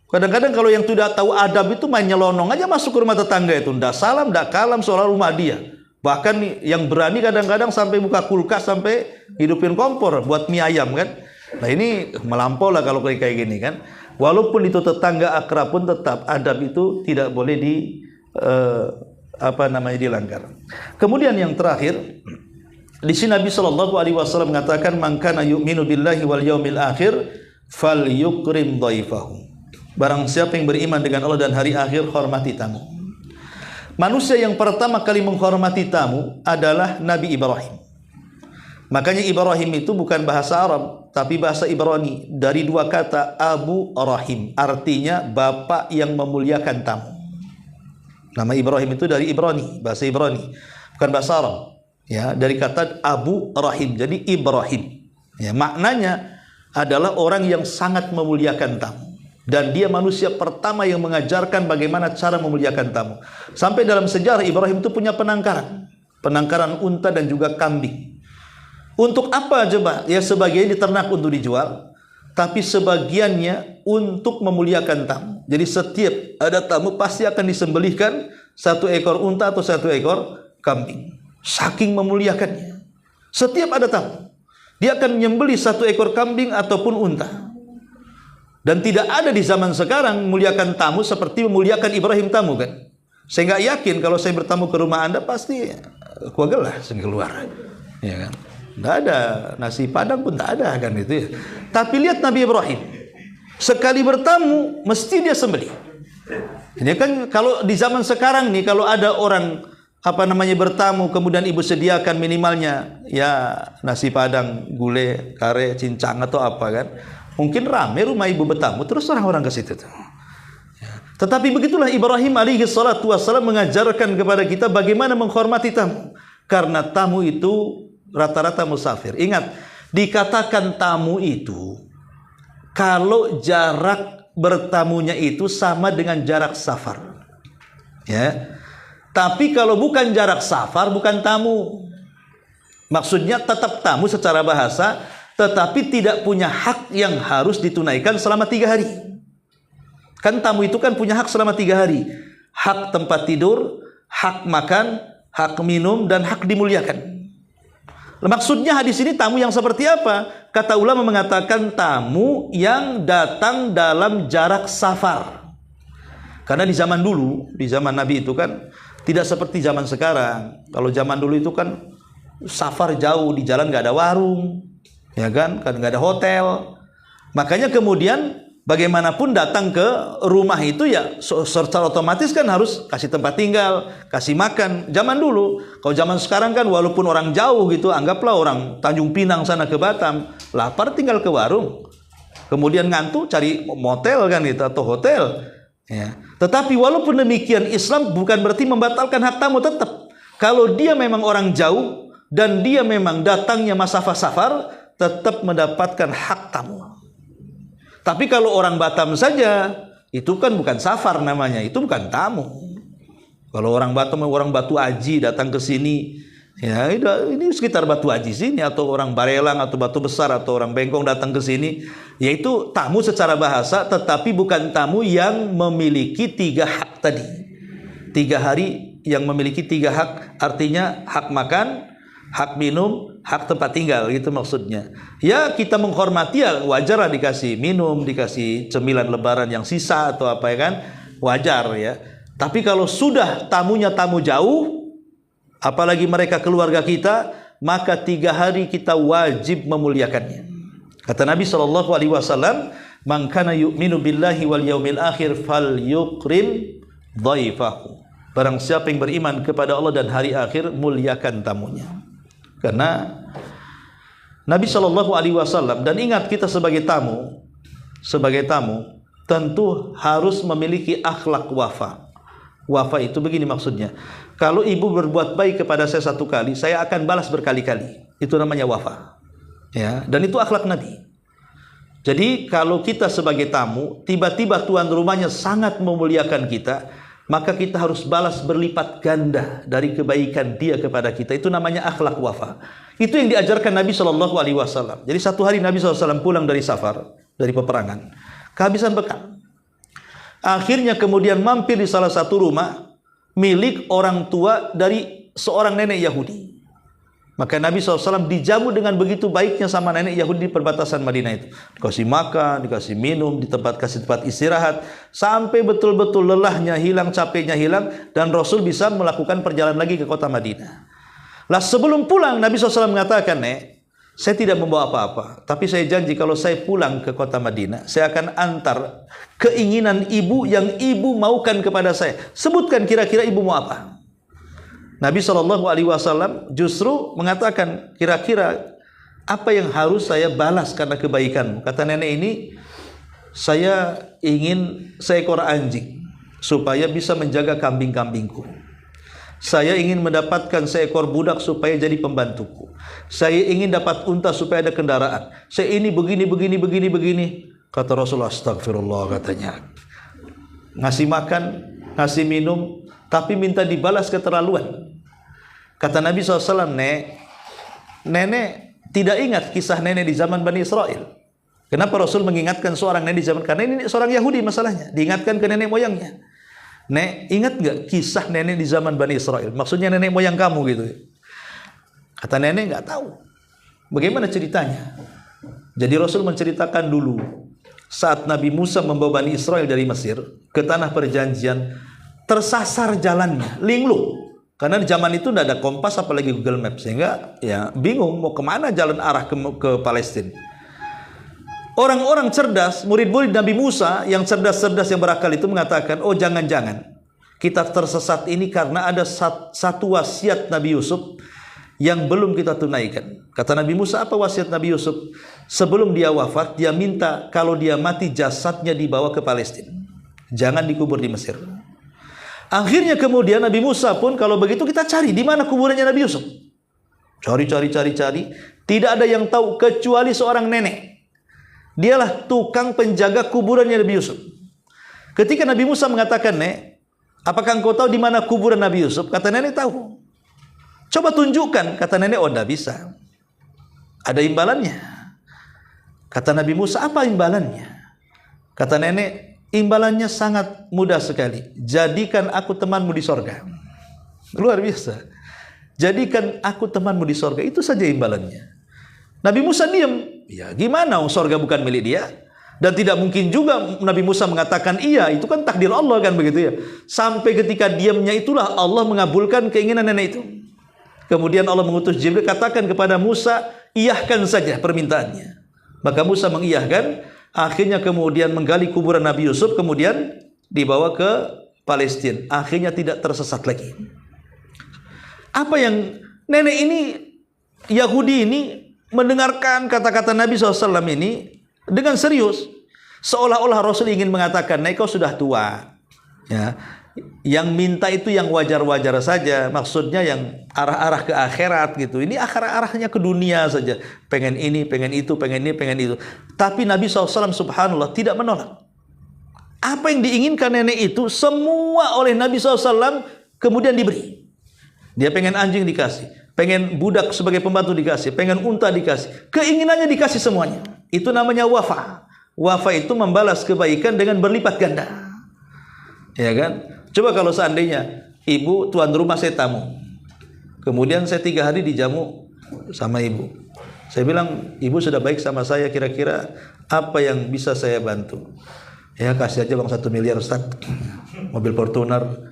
Speaker 2: Kadang-kadang kalau yang tidak tahu adab itu main nyelonong aja masuk ke rumah tetangga itu. Ndak salam, ndak kalam, seolah rumah dia. Bahkan yang berani kadang-kadang sampai buka kulkas, sampai hidupin kompor buat mie ayam kan. Nah ini melampau lah kalau kayak gini kan. Walaupun itu tetangga akrab pun tetap adab itu tidak boleh dilanggar. Kemudian yang terakhir, di sini Nabi Shallallahu Alaihi Wasallam mengatakan, "Man kana yu'minu billahi wal yaumil akhir, falyukrim dhaifahu." Barang siapa yang beriman dengan Allah dan hari akhir, hormati tamu. Manusia yang pertama kali menghormati tamu adalah Nabi Ibrahim. Makanya Ibrahim itu bukan bahasa Arab, tapi bahasa Ibrani. Dari 2 kata, Abu Rahim, artinya bapak yang memuliakan tamu. Nama Ibrahim itu dari Ibrani, bahasa Ibrani, bukan bahasa Arab. Ya, dari kata Abu Rahim, jadi Ibrahim. Ya, maknanya adalah orang yang sangat memuliakan tamu. Dan dia manusia pertama yang mengajarkan bagaimana cara memuliakan tamu. Sampai dalam sejarah Ibrahim itu punya penangkaran. Penangkaran unta dan juga kambing. Untuk apa coba? Ya sebagian diternak untuk dijual. Tapi sebagiannya untuk memuliakan tamu. Jadi setiap ada tamu pasti akan disembelihkan 1 ekor unta atau 1 ekor kambing. Saking memuliakannya. Setiap ada tamu, dia akan menyembelih 1 ekor kambing ataupun unta. Dan tidak ada di zaman sekarang muliakan tamu seperti memuliakan Ibrahim tamu kan. Saya nggak yakin kalau saya bertamu ke rumah Anda pasti kuagel lah saya keluar. Ya kan? Nggak ada nasi padang pun tak ada kan itu ya. Tapi lihat Nabi Ibrahim. Sekali bertamu mesti dia sembelih. Ini kan kalau di zaman sekarang nih kalau ada orang bertamu kemudian ibu sediakan minimalnya ya nasi padang, gulai, kare, cincang atau apa kan. Mungkin ramai rumah ibu bertamu, terus orang-orang ke situ. Tetapi begitulah Ibrahim alaihi salatu wassalam mengajarkan kepada kita bagaimana menghormati tamu. Karena tamu itu rata-rata musafir. Ingat, dikatakan tamu itu kalau jarak bertamunya itu sama dengan jarak safar. Ya. Tapi kalau bukan jarak safar, bukan tamu. Maksudnya tetap tamu secara bahasa, tetapi tidak punya hak yang harus ditunaikan selama 3 hari. Kan tamu itu kan punya hak selama 3 hari. Hak tempat tidur, hak makan, hak minum, dan hak dimuliakan. Maksudnya hadis ini tamu yang seperti apa? Kata ulama mengatakan tamu yang datang dalam jarak safar. Karena di zaman dulu, di zaman Nabi itu kan tidak seperti zaman sekarang. Kalau zaman dulu itu kan safar jauh, di jalan nggak ada warung, ya kan nggak ada hotel. Makanya kemudian bagaimanapun datang ke rumah itu ya secara otomatis kan harus kasih tempat tinggal, kasih makan. Zaman dulu, kalau zaman sekarang kan walaupun orang jauh gitu, anggaplah orang Tanjung Pinang sana ke Batam, lapar tinggal ke warung. Kemudian ngantuk cari motel kan gitu atau hotel. Ya. Tetapi walaupun demikian Islam bukan berarti membatalkan hak tamu tetap. Kalau dia memang orang jauh dan dia memang datangnya masafah safar, tetap mendapatkan hak tamu. Tapi kalau orang Batam saja, itu kan bukan safar namanya, itu bukan tamu. Kalau orang Batam, orang Batu Aji datang ke sini, ya ini sekitar Batu Aji sini, atau orang Barelang atau Batu Besar atau orang Bengkong datang ke sini, yaitu tamu secara bahasa, tetapi bukan tamu yang memiliki 3 hak tadi. 3 hari yang memiliki 3 hak, artinya hak makan, hak minum, hak tempat tinggal, gitu maksudnya. Ya kita menghormati, ya wajar lah dikasih minum, dikasih cemilan lebaran yang sisa atau apa ya kan, wajar ya. Tapi kalau sudah tamunya tamu jauh, apalagi mereka keluarga kita, maka 3 hari kita wajib memuliakannya. Kata Nabi SAW, "Man kana yu'minu billahi wal yaumil akhir falyukrim dhaifahu." Barang siapa yang beriman kepada Allah dan hari akhir, muliakan tamunya. Karena Nabi SAW, dan ingat kita sebagai tamu tentu harus memiliki akhlak wafa. Wafa itu begini maksudnya. Kalau ibu berbuat baik kepada saya 1 kali, saya akan balas berkali-kali. Itu namanya wafa. Ya, dan itu akhlak Nabi. Jadi kalau kita sebagai tamu, tiba-tiba tuan rumahnya sangat memuliakan kita, maka kita harus balas berlipat ganda dari kebaikan dia kepada kita. Itu namanya akhlak wafa. Itu yang diajarkan Nabi SAW. Jadi 1 hari Nabi SAW pulang dari safar, dari peperangan, kehabisan bekal. Akhirnya kemudian mampir di salah satu rumah milik orang tua dari seorang nenek Yahudi. Maka Nabi SAW dijamu dengan begitu baiknya sama nenek Yahudi di perbatasan Madinah itu. Dikasih makan, dikasih minum, kasih tempat istirahat, sampai betul-betul lelahnya hilang, capeknya hilang, dan Rasul bisa melakukan perjalanan lagi ke kota Madinah. Lah sebelum pulang Nabi SAW mengatakan, "Nek, saya tidak membawa apa-apa, tapi saya janji kalau saya pulang ke kota Madinah, saya akan antar keinginan ibu yang ibu maukan kepada saya. Sebutkan kira-kira ibu mau apa." Nabi SAW justru mengatakan, kira-kira apa yang harus saya balas karena kebaikanmu? Kata nenek ini, saya ingin seekor anjing supaya bisa menjaga kambing-kambingku. Saya ingin mendapatkan seekor budak supaya jadi pembantuku. Saya ingin dapat unta supaya ada kendaraan. Saya ini begini. Kata Rasulullah, astagfirullah katanya. Ngasih makan, ngasih minum, tapi minta dibalas keterlaluan. Kata Nabi SAW, nenek tidak ingat kisah nenek di zaman Bani Israel. Kenapa Rasul mengingatkan seorang nenek di zaman? Karena ini seorang Yahudi masalahnya. Diingatkan ke nenek moyangnya. Nek, ingat gak kisah nenek di zaman Bani Israel? Maksudnya nenek moyang kamu gitu. Kata nenek gak tahu. Bagaimana ceritanya? Jadi Rasul menceritakan dulu saat Nabi Musa membawa Bani Israel dari Mesir ke tanah perjanjian, tersasar jalannya, linglung. Karena di zaman itu tidak ada kompas apalagi Google Maps, sehingga ya bingung mau kemana jalan arah ke Palestina. Orang-orang cerdas, murid-murid Nabi Musa yang cerdas-cerdas yang berakal itu mengatakan, oh jangan-jangan kita tersesat ini karena ada satu wasiat Nabi Yusuf yang belum kita tunaikan. Kata Nabi Musa, apa wasiat Nabi Yusuf? Sebelum dia wafat, dia minta kalau dia mati jasadnya dibawa ke Palestina, jangan dikubur di Mesir. Akhirnya kemudian Nabi Musa pun kalau begitu kita cari di mana kuburannya Nabi Yusuf. Cari. Tidak ada yang tahu kecuali seorang nenek. Dialah tukang penjaga kuburannya Nabi Yusuf. Ketika Nabi Musa mengatakan, "Nek, apakah engkau tahu di mana kuburan Nabi Yusuf?" Kata nenek, "Tahu." "Coba tunjukkan." Kata nenek, "Oh, tidak bisa. Ada imbalannya." Kata Nabi Musa, "Apa imbalannya?" Kata nenek, "Imbalannya sangat mudah sekali. Jadikan aku temanmu di sorga." Luar biasa. Jadikan aku temanmu di sorga, itu saja imbalannya. Nabi Musa diam. Ya gimana, sorga bukan milik dia. Dan tidak mungkin juga Nabi Musa mengatakan iya, itu kan takdir Allah kan begitu ya. Sampai ketika diamnya itulah Allah mengabulkan keinginan nenek itu. Kemudian Allah mengutus Jibril, katakan kepada Musa, iyahkan saja permintaannya. Maka Musa mengiyahkan, akhirnya kemudian menggali kuburan Nabi Yusuf, kemudian dibawa ke Palestina. Akhirnya tidak tersesat lagi. Apa yang nenek ini, Yahudi ini, mendengarkan kata-kata Nabi SAW ini dengan serius, seolah-olah Rasul ingin mengatakan, "Nek, kau sudah tua, ya, yang minta itu yang wajar-wajar saja, maksudnya yang arah-arah ke akhirat gitu. Ini arah-arahnya ke dunia saja, pengen ini, pengen itu, pengen ini, pengen itu." Tapi Nabi SAW subhanallah tidak menolak. Apa yang diinginkan nenek itu semua oleh Nabi SAW kemudian diberi. Dia pengen anjing dikasih, pengen budak sebagai pembantu dikasih, pengen unta dikasih, keinginannya dikasih semuanya. Itu namanya wafa. Wafa itu membalas kebaikan dengan berlipat ganda. Ya kan? Coba kalau seandainya ibu tuan rumah saya tamu, kemudian saya 3 hari dijamu sama ibu. Saya bilang, ibu sudah baik sama saya, kira-kira apa yang bisa saya bantu? Ya kasih aja bang 1 miliar Ustaz, mobil Fortuner,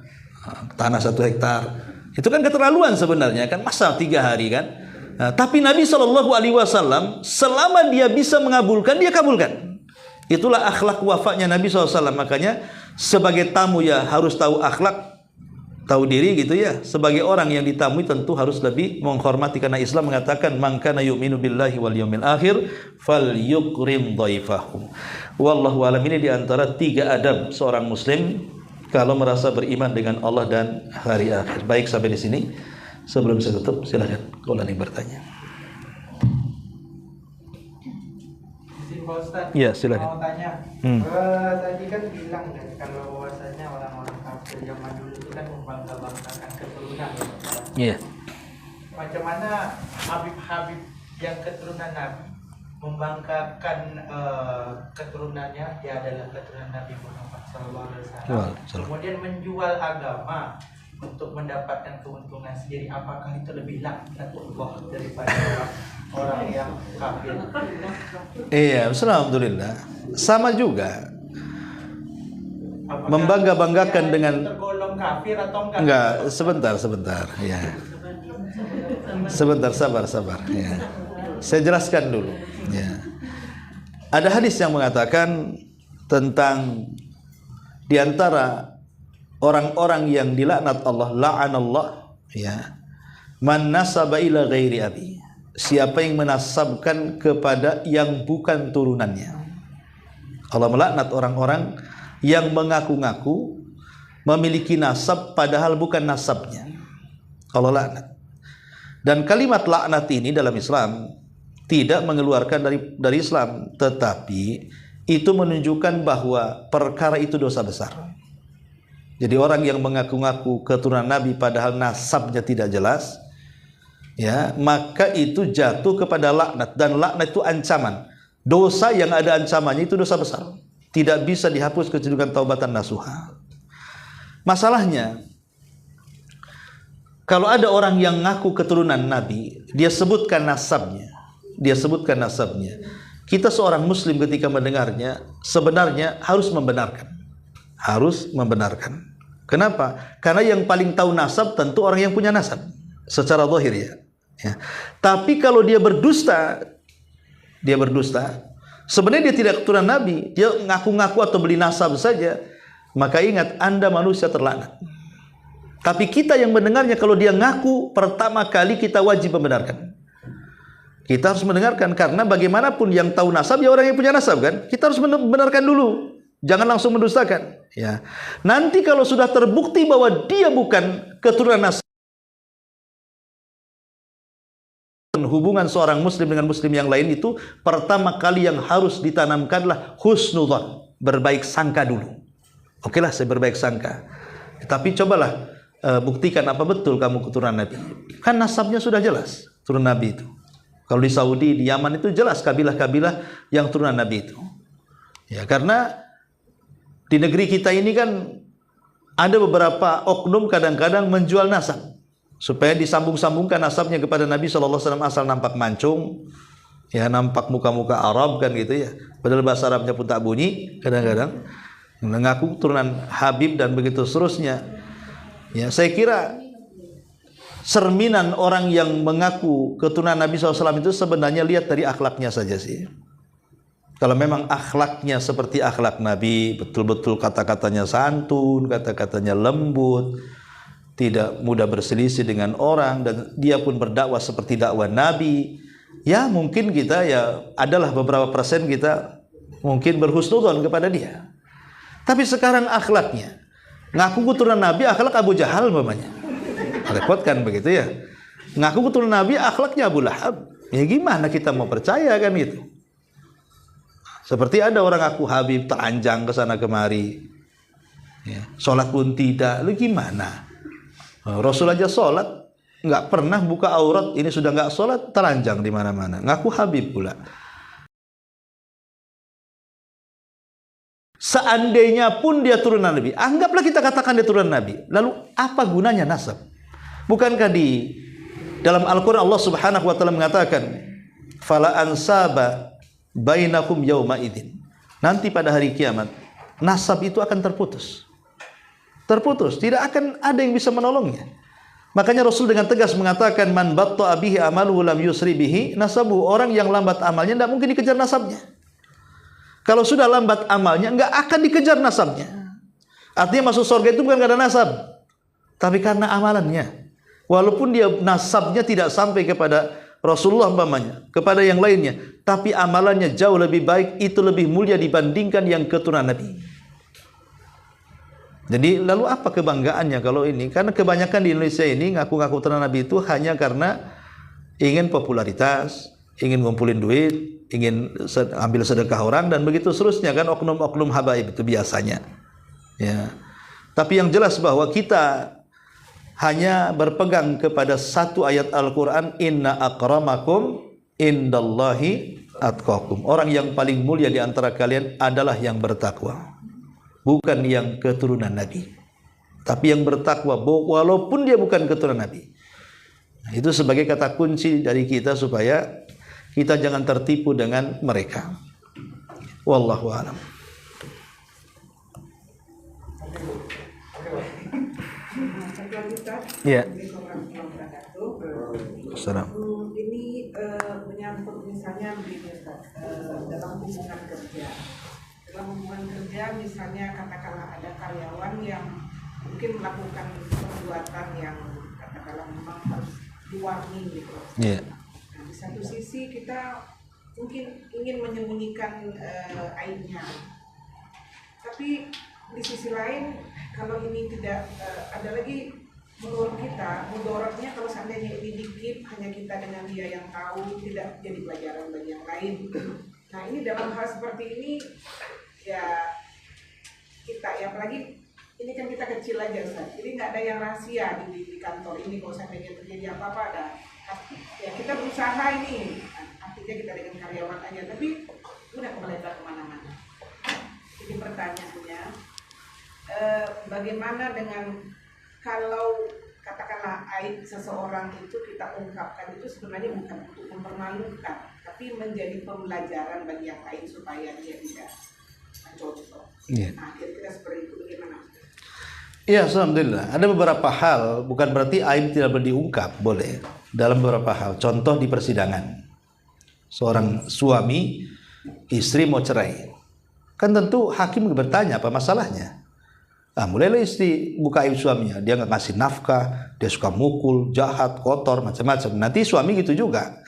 Speaker 2: tanah 1 hektar. Itu kan keterlaluan sebenarnya kan, masa 3 hari kan. Nah, tapi Nabi SAW selama dia bisa mengabulkan, dia kabulkan. Itulah akhlak wafanya Nabi SAW. Makanya sebagai tamu ya harus tahu akhlak, tahu diri gitu ya. Sebagai orang yang ditamui tentu harus lebih menghormati, karena Islam mengatakan man kana yu'minu billahi wal yawmil akhir falyukrim dhaifahu. Wallahu alam. Ini diantara 3 adab seorang muslim kalau merasa beriman dengan Allah dan hari akhir. Baik, sampai di sini. Sebelum saya tutup, silakan kalau ada yang bertanya. Ya, silakan.
Speaker 3: Mau tanya, tadi kan bilang kan kalau bahwasanya orang-orang kafir zaman dulu itu kan membangga-banggakan keturunan.
Speaker 2: Iya.
Speaker 3: Macam mana Habib-Habib yang keturunan Nabi membanggakan keturunannya, dia adalah keturunan Nabi Muhammad SAW. Kemudian menjual agama untuk mendapatkan keuntungan sendiri. Apakah itu lebih laknatullah daripada orang yang kafir?
Speaker 2: Iya, alhamdulillah. Sama juga. Membangga-banggakan dengan
Speaker 3: tergolong kafir atau
Speaker 2: enggak? Sebentar. Ya. Sebentar, sabar. Ya. Saya jelaskan dulu. Ya. Ada hadis yang mengatakan tentang di antara orang-orang yang dilaknat Allah, la'anallah, ya, man nasaba ila ghairi abi, siapa yang menasabkan kepada yang bukan turunannya. Allah melaknat orang-orang yang mengaku-ngaku memiliki nasab padahal bukan nasabnya. Allah laknat. Dan kalimat laknat ini dalam Islam tidak mengeluarkan dari Islam, tetapi itu menunjukkan bahwa perkara itu dosa besar. Jadi orang yang mengaku-ngaku keturunan Nabi padahal nasabnya tidak jelas, ya, maka itu jatuh kepada laknat, dan laknat itu ancaman. Dosa yang ada ancamannya itu dosa besar. Tidak bisa dihapus kecuali dengan taubatan nasuha. Masalahnya, kalau ada orang yang ngaku keturunan Nabi, dia sebutkan nasabnya. Kita seorang muslim ketika mendengarnya sebenarnya harus membenarkan. Kenapa? Karena yang paling tahu nasab tentu orang yang punya nasab secara zahir ya. Tapi kalau dia berdusta, sebenarnya dia tidak keturunan Nabi, dia ngaku-ngaku atau beli nasab saja, maka ingat, Anda manusia terlaknat. Tapi kita yang mendengarnya, kalau dia ngaku, pertama kali kita wajib membenarkan. Kita harus mendengarkan, karena bagaimanapun yang tahu nasab ya orang yang punya nasab kan. Kita harus membenarkan dulu, jangan langsung mendustakan. Ya, nanti kalau sudah terbukti bahwa dia bukan keturunan nasab, hubungan seorang muslim dengan muslim yang lain itu pertama kali yang harus ditanamkanlah husnudzon, berbaik sangka dulu. Oke lah, saya berbaik sangka, tapi cobalah buktikan apa betul kamu keturunan Nabi. Kan nasabnya sudah jelas, turun Nabi itu. Kalau di Saudi, di Yaman itu jelas kabilah-kabilah yang turunan Nabi itu. Ya, karena di negeri kita ini kan ada beberapa oknum kadang-kadang menjual nasab. supaya disambung-sambungkan nasabnya kepada Nabi SAW, asal nampak mancung, ya nampak muka-muka Arab kan gitu ya. Padahal bahasa Arabnya pun tak bunyi kadang-kadang. Mengaku keturunan Habib dan begitu seterusnya. Ya, saya kira cerminan orang yang mengaku keturunan Nabi SAW itu sebenarnya lihat dari akhlaknya saja sih. Kalau memang akhlaknya seperti akhlak Nabi, betul-betul kata-katanya santun, kata-katanya lembut, tidak mudah berselisih dengan orang, dan dia pun berdakwah seperti dakwah Nabi, ya mungkin kita ya adalah beberapa persen kita mungkin berhusnudzon kepada dia. Tapi sekarang akhlaknya ngaku keturunan Nabi, akhlak Abu Jahal umpamanya. Repot kan begitu ya. Ngaku keturunan Nabi, akhlaknya Abu Lahab. Ya gimana kita mau percaya kan itu? Seperti ada orang aku Habib teranjang ke sana kemari, ya, sholat pun tidak. Lu gimana? Rasul aja sholat nggak pernah buka aurat, ini sudah nggak sholat telanjang di mana-mana. Ngaku Habib pula. Seandainya pun dia turunan Nabi, anggaplah kita katakan dia turunan Nabi. Lalu apa gunanya nasab? Bukankah di dalam Al-Quran Allah Subhanahu Wa Taala mengatakan, "Fala ansaba bainakum yauma idzin." Nanti pada hari kiamat nasab itu akan terputus. Terputus, tidak akan ada yang bisa menolongnya. Makanya Rasul dengan tegas mengatakan, "Man batta'a bihi amaluhu lam yusri bihi nasabu." Orang yang lambat amalnya tidak mungkin dikejar nasabnya. Kalau sudah lambat amalnya, enggak akan dikejar nasabnya. Artinya masuk surga itu bukan karena nasab, tapi karena amalannya. Walaupun dia nasabnya tidak sampai kepada Rasulullah umpamanya, kepada yang lainnya, tapi amalannya jauh lebih baik, itu lebih mulia dibandingkan yang keturunan Nabi. Jadi lalu apa kebanggaannya kalau ini? Karena kebanyakan di Indonesia ini ngaku-ngaku keturunan Nabi itu hanya karena ingin popularitas, ingin ngumpulin duit, ingin ambil sedekah orang dan begitu seterusnya kan, oknum-oknum habaib itu biasanya. Ya. Tapi yang jelas bahwa kita hanya berpegang kepada satu ayat Al-Quran, "Inna akramakum indallahi atqakum." Orang yang paling mulia di antara kalian adalah yang bertakwa, bukan yang keturunan Nabi, tapi yang bertakwa walaupun dia bukan keturunan Nabi. Nah, itu sebagai kata kunci dari kita supaya kita jangan tertipu dengan mereka. Wallahu a'lam. Ya.
Speaker 4: Assalamualaikum. Ini menyangkut misalnya begini Ustaz, dalam hubungan kerja. Dalam hubungan kerja misalnya katakanlah ada karyawan yang mungkin melakukan perbuatan yang katakanlah memang harus di-warning gitu.
Speaker 2: Yeah.
Speaker 4: Nah, di satu sisi kita mungkin ingin menyembunyikan aibnya, tapi di sisi lain kalau ini tidak ada lagi, menurut kita mudorotnya kalau seandainya ini dikit hanya kita dengan dia yang tahu, tidak jadi pelajaran bagi yang lain. Nah ini dalam hal seperti ini ya kita ya, apalagi ini kan kita kecil aja Ustaz, jadi nggak ada yang rahasia di kantor ini. Kalau seandainya terjadi apa-apa ada ya kita berusaha ini, artinya kita dengan karyawan aja, tapi udah melebar kemana-mana. Jadi pertanyaannya, bagaimana dengan kalau katakanlah aib seseorang itu kita ungkapkan, itu sebenarnya bukan untuk mempermalukan, tapi menjadi pembelajaran bagi yang lain supaya dia tidak mencontoh.
Speaker 2: Yeah.
Speaker 4: Nah, kira-kira seperti itu bagaimana?
Speaker 2: Ya, alhamdulillah. Ada beberapa hal, bukan berarti aib tidak boleh diungkap, boleh. Dalam beberapa hal, contoh di persidangan. Seorang suami, istri mau cerai. Kan tentu hakim bertanya apa masalahnya. Mulailah istri buka aib suaminya, dia nggak ngasih nafkah, dia suka mukul, jahat, kotor, macam-macam. Nanti suami gitu juga.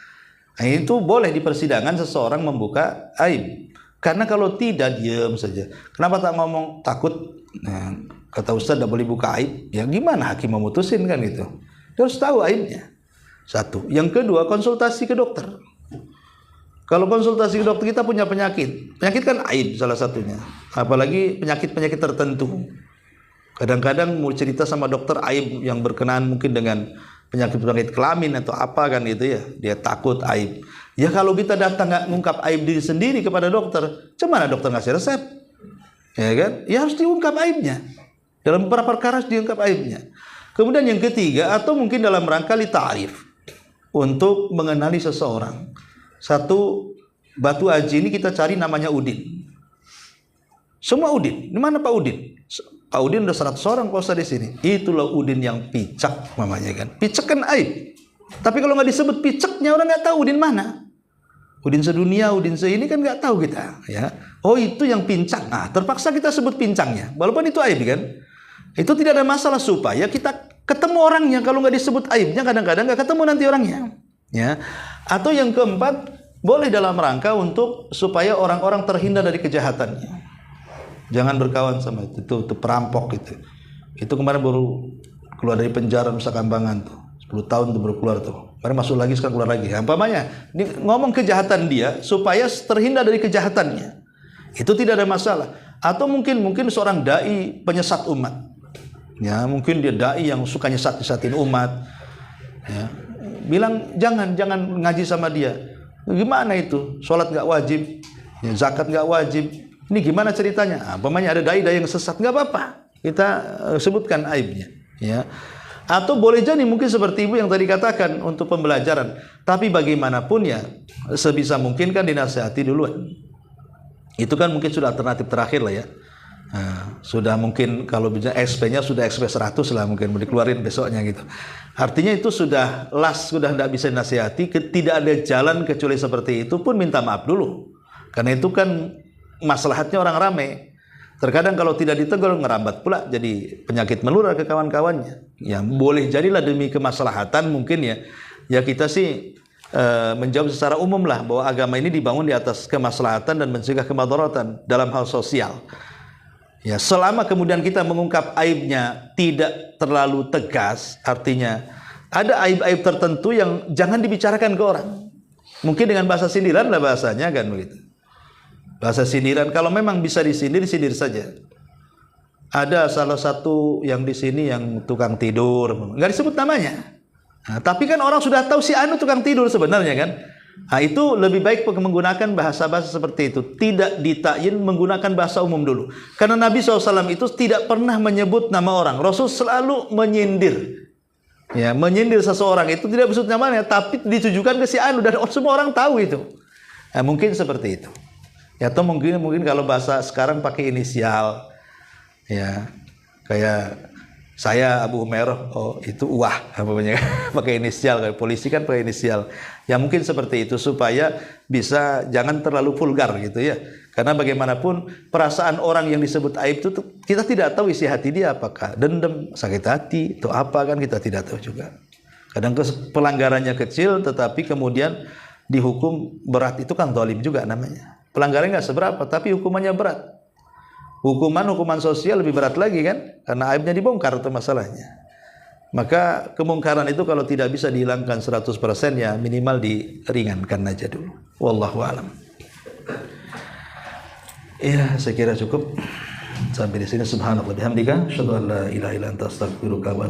Speaker 2: Nah, itu boleh di persidangan seseorang membuka aib. Karena kalau tidak, diam saja. Kenapa tak ngomong? Takut. Nah, kata Ustaz tidak boleh buka aib. Ya gimana hakim memutusin kan gitu? Dia harus tahu aibnya. Satu. Yang kedua, konsultasi ke dokter. Kalau konsultasi ke dokter, kita punya penyakit. Penyakit kan aib salah satunya. Apalagi penyakit-penyakit tertentu. Kadang-kadang mau cerita sama dokter aib yang berkenaan mungkin dengan penyakit-penyakit kelamin atau apa kan itu ya. Dia takut aib. Ya kalau kita datang nggak ngungkap aib diri sendiri kepada dokter, gimana dokter ngasih resep? Ya kan? Ya harus diungkap aibnya. Dalam beberapa perkara harus diungkap aibnya. Kemudian yang ketiga, atau mungkin dalam rangka li ta'rif, untuk mengenali seseorang. Satu batu aji ini kita cari namanya Udin. Semua Udin. Di mana Pak Udin? Pak Udin udah 100 orang puasa di sini. Itulah Udin yang picak mamanya kan. Picak kan aib. Tapi kalau nggak disebut picaknya, orang nggak tahu Udin mana. Udin sedunia, Udin seini kan nggak tahu kita. Ya. Oh itu yang pincang. Nah terpaksa kita sebut pincangnya. Walaupun itu aib kan. Itu tidak ada masalah supaya kita ketemu orangnya. Kalau nggak disebut aibnya, kadang-kadang nggak ketemu nanti orangnya. Ya. Atau yang keempat, boleh dalam rangka untuk supaya orang-orang terhindar dari kejahatannya. Jangan berkawan sama itu perampok itu. Itu kemarin baru keluar dari penjara Nusa Kambangan tuh. 10 tahun tuh baru keluar tuh. Kemarin masuk lagi, sekarang keluar lagi. Umpamanya ngomong kejahatan dia supaya terhindar dari kejahatannya. Itu tidak ada masalah. Atau mungkin seorang dai penyesat umat. Ya, mungkin dia dai yang suka nyesat-nyesatin umat. Ya. Bilang jangan ngaji sama dia. Gimana itu? Sholat nggak wajib, ya, zakat nggak wajib. Ini gimana ceritanya? Umpamanya ada dai-dai yang sesat, nggak apa-apa. Kita sebutkan aibnya. Ya. Atau boleh jadi mungkin seperti ibu yang tadi katakan untuk pembelajaran. Tapi bagaimanapun ya, sebisa mungkin kan dinasihati duluan. Itu kan mungkin sudah alternatif terakhir lah ya. Nah, sudah mungkin kalau bisa SP-nya sudah SP 100 lah mungkin mau dikeluarin besoknya gitu. Artinya itu sudah sudah tidak bisa dinasihati, tidak ada jalan kecuali seperti itu pun minta maaf dulu. Karena itu kan maslahatnya orang ramai. Terkadang kalau tidak ditegur ngerambat pula jadi penyakit menular ke kawan-kawannya. Ya boleh jadilah demi kemaslahatan mungkin ya. Ya kita sih menjawab secara umum lah bahwa agama ini dibangun di atas kemaslahatan dan mencegah kemadaratan dalam hal sosial. Ya, selama kemudian kita mengungkap aibnya tidak terlalu tegas, artinya ada aib-aib tertentu yang jangan dibicarakan ke orang. Mungkin dengan bahasa sindiran lah bahasanya kan begitu. Bahasa sindiran, kalau memang bisa disindir saja. Ada salah satu yang di sini yang tukang tidur, nggak disebut namanya. Nah, tapi kan orang sudah tahu si anu tukang tidur sebenarnya kan. Nah, itu lebih baik menggunakan bahasa-bahasa seperti itu. Tidak ditakyin menggunakan bahasa umum dulu. Karena Nabi SAW itu tidak pernah menyebut nama orang. Rasul selalu menyindir. Ya, menyindir seseorang itu tidak disebut namanya, tapi ditujukan ke si anu dan semua orang tahu itu. Nah, mungkin seperti itu. Ya, atau mungkin kalau bahasa sekarang pakai inisial. Ya, kayak saya Abu Umairah, oh itu wah namanya pakai inisial, kayak polisi kan pakai inisial. Ya mungkin seperti itu supaya bisa jangan terlalu vulgar gitu ya. Karena bagaimanapun perasaan orang yang disebut aib itu kita tidak tahu isi hati dia, apakah dendam, sakit hati, itu apa kan kita tidak tahu juga. Kadang pelanggarannya kecil tetapi kemudian dihukum berat, itu kan zalim juga namanya. Pelanggarannya nggak seberapa tapi hukumannya berat. Hukuman sosial lebih berat lagi kan, karena aibnya dibongkar itu masalahnya. Maka kemungkaran itu kalau tidak bisa dihilangkan 100% ya minimal diringankan aja dulu. Wallahu a'lam. Ya, saya kira cukup sampai di sini. Subhanallah bihamdika, asyhadu an la ilaha illa anta astaghfiruka wa